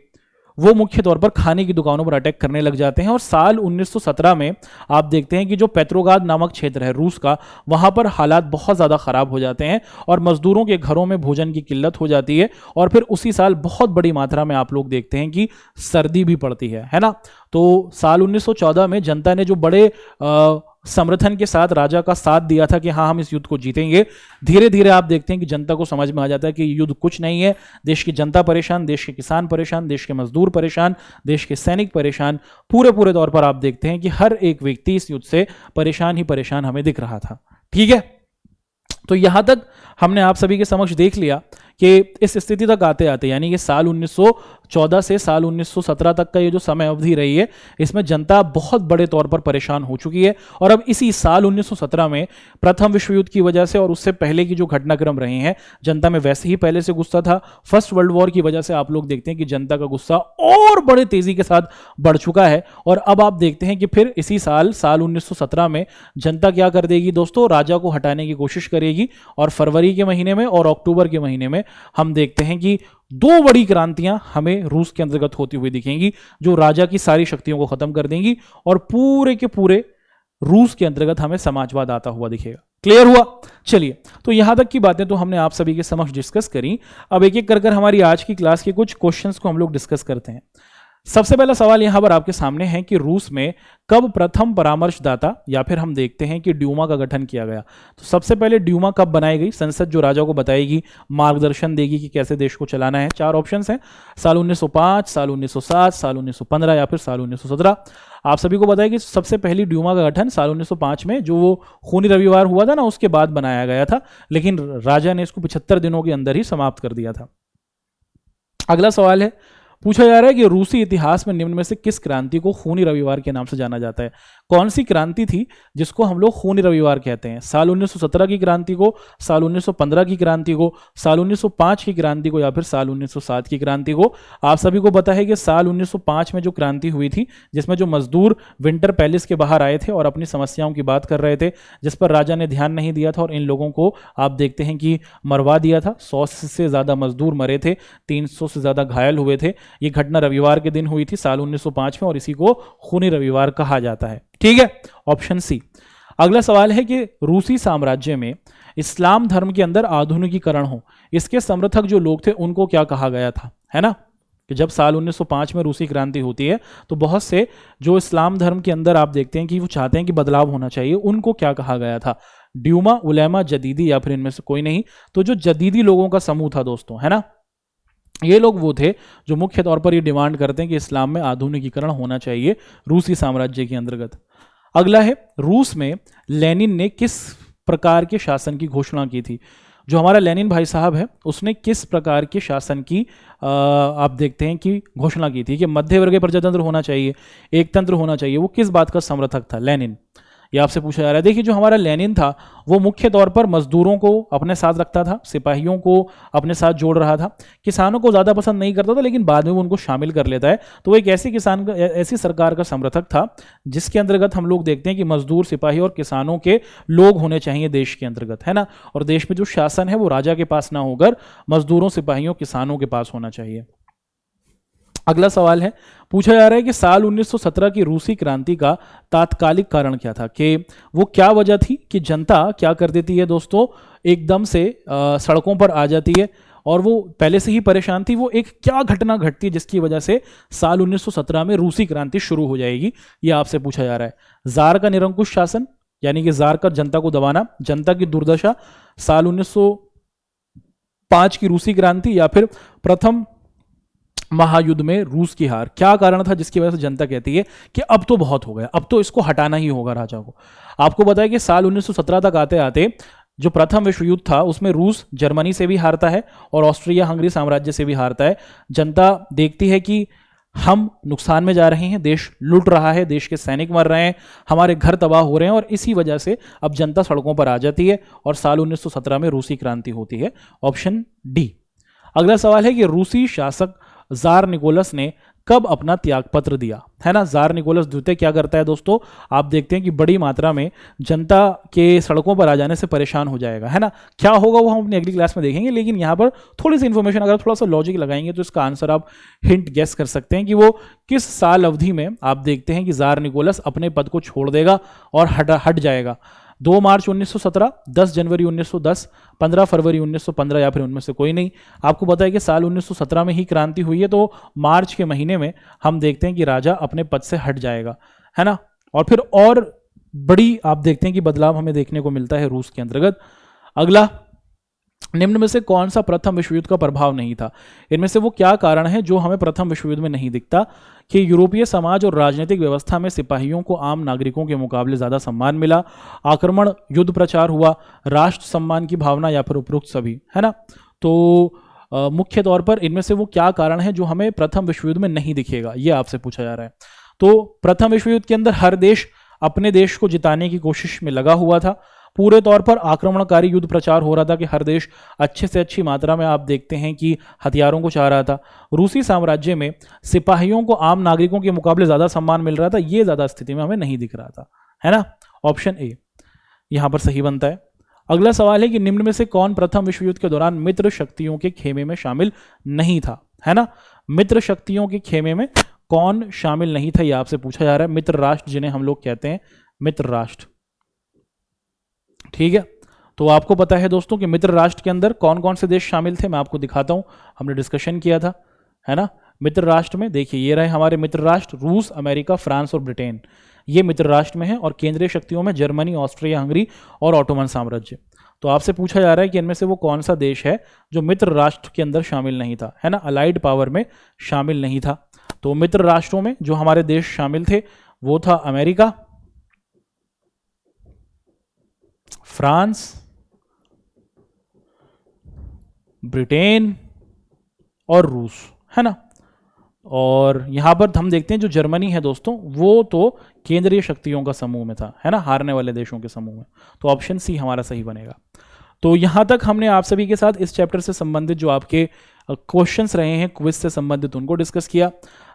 वो मुख्य तौर पर खाने की दुकानों पर अटैक करने लग जाते हैं। और साल 1917 में आप देखते हैं कि जो पेट्रोग्राद नामक क्षेत्र है रूस का, वहां पर हालात बहुत ज़्यादा ख़राब हो जाते हैं और मजदूरों के घरों में भोजन की किल्लत हो जाती है। और फिर उसी साल बहुत बड़ी मात्रा में आप लोग देखते हैं कि सर्दी भी पड़ती है ना। तो साल 1914 में जनता ने जो बड़े समर्थन के साथ राजा का साथ दिया था कि हाँ हम इस युद्ध को जीतेंगे, धीरे धीरे आप देखते हैं कि जनता को समझ में आ जाता है कि युद्ध कुछ नहीं है। देश की जनता परेशान, देश के किसान परेशान, देश के मजदूर परेशान, देश के सैनिक परेशान, पूरे तौर पर आप देखते हैं कि हर एक व्यक्ति इस युद्ध से परेशान ही परेशान हमें दिख रहा था। ठीक है, तो यहां तक हमने आप सभी के समक्ष देख लिया कि इस स्थिति तक आते आते, यानी कि साल 1914 से साल 1917 तक का ये जो समय अवधि रही है, इसमें जनता बहुत बड़े तौर पर परेशान हो चुकी है। और अब इसी साल 1917 में प्रथम विश्व युद्ध की वजह से और उससे पहले की जो घटनाक्रम रहे हैं, जनता में वैसे ही पहले से गुस्सा था। फर्स्ट वर्ल्ड वॉर की वजह से आप लोग देखते हैं कि जनता का गुस्सा और बड़े तेजी के साथ बढ़ चुका है। और अब आप देखते हैं कि फिर इसी साल 1917 में जनता क्या कर देगी दोस्तों, राजा को हटाने की कोशिश करेगी। और फरवरी के महीने में और अक्टूबर के महीने में हम देखते हैं कि दो बड़ी क्रांतियां हमें रूस के अंतर्गत होती हुई दिखेंगी, जो राजा की सारी शक्तियों को खत्म कर देंगी और पूरे के पूरे रूस के अंतर्गत हमें समाजवाद आता हुआ दिखेगा। क्लियर हुआ? चलिए, तो यहां तक की बातें तो हमने आप सभी के समक्ष डिस्कस करी। अब एक एक कर हमारी आज की क्लास के कुछ क्वेश्चंस को हम लोग डिस्कस करते हैं। सबसे पहला सवाल यहां पर आपके सामने है कि रूस में कब प्रथम परामर्शदाता या फिर हम देखते हैं कि ड्यूमा का गठन किया गया। तो सबसे पहले ड्यूमा कब बनाई गई? संसद जो राजा को बताएगी, मार्गदर्शन देगी कि कैसे देश को चलाना है। चार ऑप्शंस हैं, साल 1905, साल 1907, साल 1915 या फिर साल 1917। आप सभी को बताया कि सबसे पहली ड्यूमा का गठन साल 1905 में, जो वो खूनी रविवार हुआ था ना, उसके बाद बनाया गया था, लेकिन राजा ने इसको 75 दिनों के अंदर ही समाप्त कर दिया था। अगला सवाल है, पूछा जा रहा है कि रूसी इतिहास में निम्न में से किस क्रांति को खूनी रविवार के नाम से जाना जाता है? कौन सी क्रांति थी जिसको हम लोग खूनी रविवार कहते हैं? साल 1917 की क्रांति को, साल 1915 की क्रांति को, साल 1905 की क्रांति को या फिर साल 1907 की क्रांति को? आप सभी को पता है कि साल 1905 में जो क्रांति हुई थी, जिसमें जो मजदूर विंटर पैलेस के बाहर आए थे और अपनी समस्याओं की बात कर रहे थे, जिस पर राजा ने ध्यान नहीं दिया था और इन लोगों को आप देखते हैं कि मरवा दिया था। 100 से ज्यादा मजदूर मरे थे, 300 से ज्यादा घायल हुए थे। ये घटना रविवार के दिन हुई थी साल 1905 में और इसी को खूनी रविवार कहा जाता है। ठीक है, ऑप्शन सी। अगला सवाल है कि रूसी साम्राज्य में इस्लाम धर्म के अंदर आधुनिकीकरण हो, इसके समर्थक जो लोग थे उनको क्या कहा गया था, है ना? कि जब साल 1905 में रूसी क्रांति होती है तो बहुत से जो इस्लाम धर्म के अंदर आप देखते हैं कि वो चाहते हैं कि बदलाव होना चाहिए, उनको क्या कहा गया था? ड्यूमा, उलेमा, जदीदी, या फिर इनमें से कोई नहीं। तो जो जदीदी लोगों का समूह था दोस्तों, है ना, ये लोग वो थे जो मुख्य तौर पर ये डिमांड करते हैं कि इस्लाम में आधुनिकीकरण होना चाहिए रूसी साम्राज्य के अंतर्गत। अगला है, रूस में लेनिन ने किस प्रकार के शासन की घोषणा की थी? जो हमारा लेनिन भाई साहब है उसने किस प्रकार के शासन की आप देखते हैं कि घोषणा की थी कि मध्य वर्गीय प्रजातंत्र होना चाहिए, एक तंत्र होना चाहिए। वो किस बात का समर्थक था लेनिन? ये आपसे पूछा जा रहा है। देखिए, जो हमारा लेनिन था वो मुख्य तौर पर मजदूरों को अपने साथ रखता था, सिपाहियों को अपने साथ जोड़ रहा था, किसानों को ज़्यादा पसंद नहीं करता था, लेकिन बाद में वो उनको शामिल कर लेता है। तो वो एक ऐसी सरकार का समर्थक था जिसके अंतर्गत हम लोग देखते हैं कि मजदूर, सिपाही और किसानों के लोग होने चाहिए देश के अंतर्गत, है ना। और देश में जो शासन है वो राजा के पास ना होकर मजदूरों, सिपाहियों, किसानों के पास होना चाहिए। अगला सवाल है, पूछा जा रहा है कि साल 1917 की रूसी क्रांति का तात्कालिक कारण क्या था? कि वो क्या वजह थी कि जनता क्या कर देती है दोस्तों, एकदम से सड़कों पर आ जाती है, और वो पहले से ही परेशान थी। वो एक क्या घटना घटती है जिसकी वजह से साल 1917 में रूसी क्रांति शुरू हो जाएगी? ये आपसे पूछा जा रहा है। जार का निरंकुश शासन, यानी कि जार का जनता को दबाना, जनता की दुर्दशा, साल 1905 की रूसी क्रांति, या फिर प्रथम महायुद्ध में रूस की हार? क्या कारण था जिसकी वजह से जनता कहती है कि अब तो बहुत हो गया, अब तो इसको हटाना ही होगा राजा को? आपको बताया कि साल 1917 तक आते आते जो प्रथम विश्व युद्ध था उसमें रूस जर्मनी से भी हारता है और ऑस्ट्रिया हंगरी साम्राज्य से भी हारता है। जनता देखती है कि हम नुकसान में जा रहे हैं, देश लुट रहा है, देश के सैनिक मर रहे हैं, हमारे घर तबाह हो रहे हैं, और इसी वजह से अब जनता सड़कों पर आ जाती है और साल 1917 में रूसी क्रांति होती है। Option D. अगला सवाल है कि रूसी शासक जार निकोलस ने कब अपना त्यागपत्र दिया? है ना, जार निकोलस द्वितीय क्या करता है दोस्तों? आप देखते हैं कि बड़ी मात्रा में जनता के सड़कों पर आ जाने से परेशान हो जाएगा, है ना। क्या होगा वो हम अपनी अगली क्लास में देखेंगे, लेकिन यहाँ पर थोड़ी सी इंफॉर्मेशन, अगर थोड़ा सा लॉजिक लगाएंगे तो इसका आंसर आप हिंट गेस कर सकते हैं कि वो किस साल अवधि में आप देखते हैं कि जार निकोलस अपने पद को छोड़ देगा और हट जाएगा। 2 मार्च 1917, 10 जनवरी 1910, 15 फरवरी 1915, या फिर उनमें से कोई नहीं। आपको पता है कि साल 1917 में ही क्रांति हुई है, तो मार्च के महीने में हम देखते हैं कि राजा अपने पद से हट जाएगा, है ना। और फिर और बड़ी आप देखते हैं कि बदलाव हमें देखने को मिलता है रूस के अंतर्गत। अगला, निम्न में से कौन सा प्रथम विश्व युद्ध का प्रभाव नहीं था? इनमें से वो क्या कारण है जो हमें प्रथम विश्व युद्ध में नहीं दिखता? कि यूरोपीय समाज और राजनीतिक व्यवस्था में सिपाहियों को आम नागरिकों के मुकाबले ज्यादा सम्मान मिला, आक्रमण, युद्ध प्रचार हुआ, राष्ट्र सम्मान की भावना, या फिर उपरोक्त सभी, है ना। तो मुख्य तौर पर इनमें से वो क्या कारण है जो हमें प्रथम विश्व युद्ध में नहीं दिखेगा, ये आपसे पूछा जा रहा है। तो प्रथम विश्व युद्ध के अंदर हर देश अपने देश को जिताने की कोशिश में लगा हुआ था। पूरे तौर पर आक्रमणकारी युद्ध प्रचार हो रहा था कि हर देश अच्छे से अच्छी मात्रा में आप देखते हैं कि हथियारों को चाह रहा था। रूसी साम्राज्य में सिपाहियों को आम नागरिकों के मुकाबले ज्यादा सम्मान मिल रहा था, ये ज्यादा स्थिति में हमें नहीं दिख रहा था, है ना। ऑप्शन ए यहां पर सही बनता है। अगला सवाल है कि निम्न में से कौन प्रथम विश्व युद्ध के दौरान मित्र शक्तियों के खेमे में शामिल नहीं था? है ना, मित्र शक्तियों के खेमे में कौन शामिल नहीं था, यह आपसे पूछा जा रहा है। मित्र राष्ट्र जिन्हें हम लोग कहते हैं मित्र राष्ट्र, ठीक है। तो आपको पता है दोस्तों कि मित्र राष्ट्र के अंदर कौन कौन से देश शामिल थे, मैं आपको दिखाता हूं, हमने डिस्कशन किया था, है ना। मित्र राष्ट्र में देखिए ये रहे हमारे मित्र राष्ट्र, रूस, अमेरिका, फ्रांस और ब्रिटेन, ये मित्र राष्ट्र में है। और केंद्रीय शक्तियों में जर्मनी, ऑस्ट्रिया हंगरी और ऑटोमन साम्राज्य। तो आपसे पूछा जा रहा है कि इनमें से वो कौन सा देश है जो मित्र राष्ट्र के अंदर शामिल नहीं था, है ना, अलाइड पावर में शामिल नहीं था। तो मित्र राष्ट्रों में जो हमारे देश शामिल थे वो था अमेरिका, फ्रांस, ब्रिटेन और रूस, है ना। और यहां पर हम देखते हैं जो जर्मनी है दोस्तों वो तो केंद्रीय शक्तियों का समूह में था, है ना, हारने वाले देशों के समूह में। तो ऑप्शन सी हमारा सही बनेगा। तो यहां तक हमने आप सभी के साथ इस चैप्टर से संबंधित जो आपके क्वेश्चंस रहे हैं क्विज से संबंधित उनको डिस्कस किया।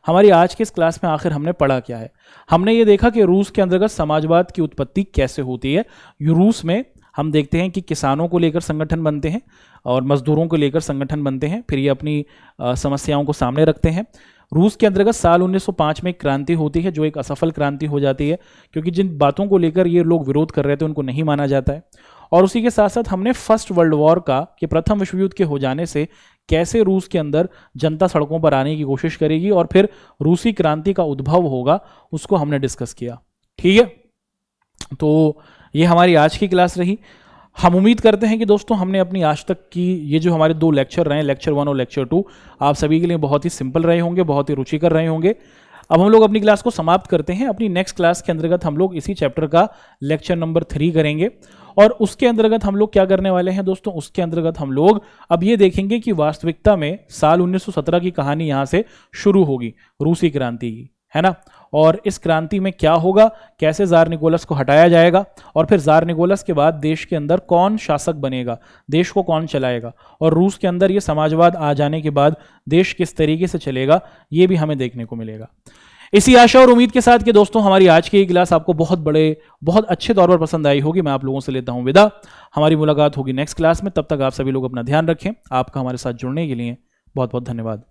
हमारी आज की इस क्लास में आखिर हमने पढ़ा क्या है? हमने ये देखा कि रूस के अंतर्गत समाजवाद की उत्पत्ति कैसे होती है। रूस में हम देखते हैं कि किसानों को लेकर संगठन बनते हैं और मजदूरों को लेकर संगठन बनते हैं, फिर ये अपनी समस्याओं को सामने रखते हैं। रूस के अंतर्गत साल 1905 में एक क्रांति होती है जो एक असफल क्रांति हो जाती है, क्योंकि जिन बातों को लेकर ये लोग विरोध कर रहे थे उनको नहीं माना जाता है। और उसी के साथ साथ हमने फर्स्ट वर्ल्ड वॉर का कि प्रथम विश्व युद्ध के हो जाने से कैसे रूस के अंदर जनता सड़कों पर आने की कोशिश करेगी और फिर रूसी क्रांति का उद्भव होगा, उसको हमने डिस्कस किया। ठीक है, तो ये हमारी आज की क्लास रही। हम उम्मीद करते हैं कि दोस्तों हमने अपनी आज तक की ये जो हमारे 2 लेक्चर रहे, लेक्चर 1 और लेक्चर 2, आप सभी के लिए बहुत ही सिंपल रहे होंगे, बहुत ही रुचिकर रहे होंगे। अब हम लोग अपनी क्लास को समाप्त करते हैं। अपनी नेक्स्ट क्लास के अंतर्गत हम लोग इसी चैप्टर का लेक्चर नंबर 3 करेंगे और उसके अंतर्गत हम लोग क्या करने वाले हैं दोस्तों, उसके अंतर्गत हम लोग अब ये देखेंगे कि वास्तविकता में साल 1917 की कहानी यहाँ से शुरू होगी, रूसी क्रांति की, है ना। और इस क्रांति में क्या होगा, कैसे जार निकोलस को हटाया जाएगा और फिर जार निकोलस के बाद देश के अंदर कौन शासक बनेगा, देश को कौन चलाएगा, और रूस के अंदर ये समाजवाद आ जाने के बाद देश किस तरीके से चलेगा, ये भी हमें देखने को मिलेगा। इसी आशा और उम्मीद के साथ कि दोस्तों हमारी आज की क्लास आपको बहुत अच्छे तौर पर पसंद आई होगी। मैं आप लोगों से लेता हूं विदा। हमारी मुलाकात होगी नेक्स्ट क्लास में। तब तक आप सभी लोग अपना ध्यान रखें। आपका हमारे साथ जुड़ने के लिए बहुत बहुत धन्यवाद।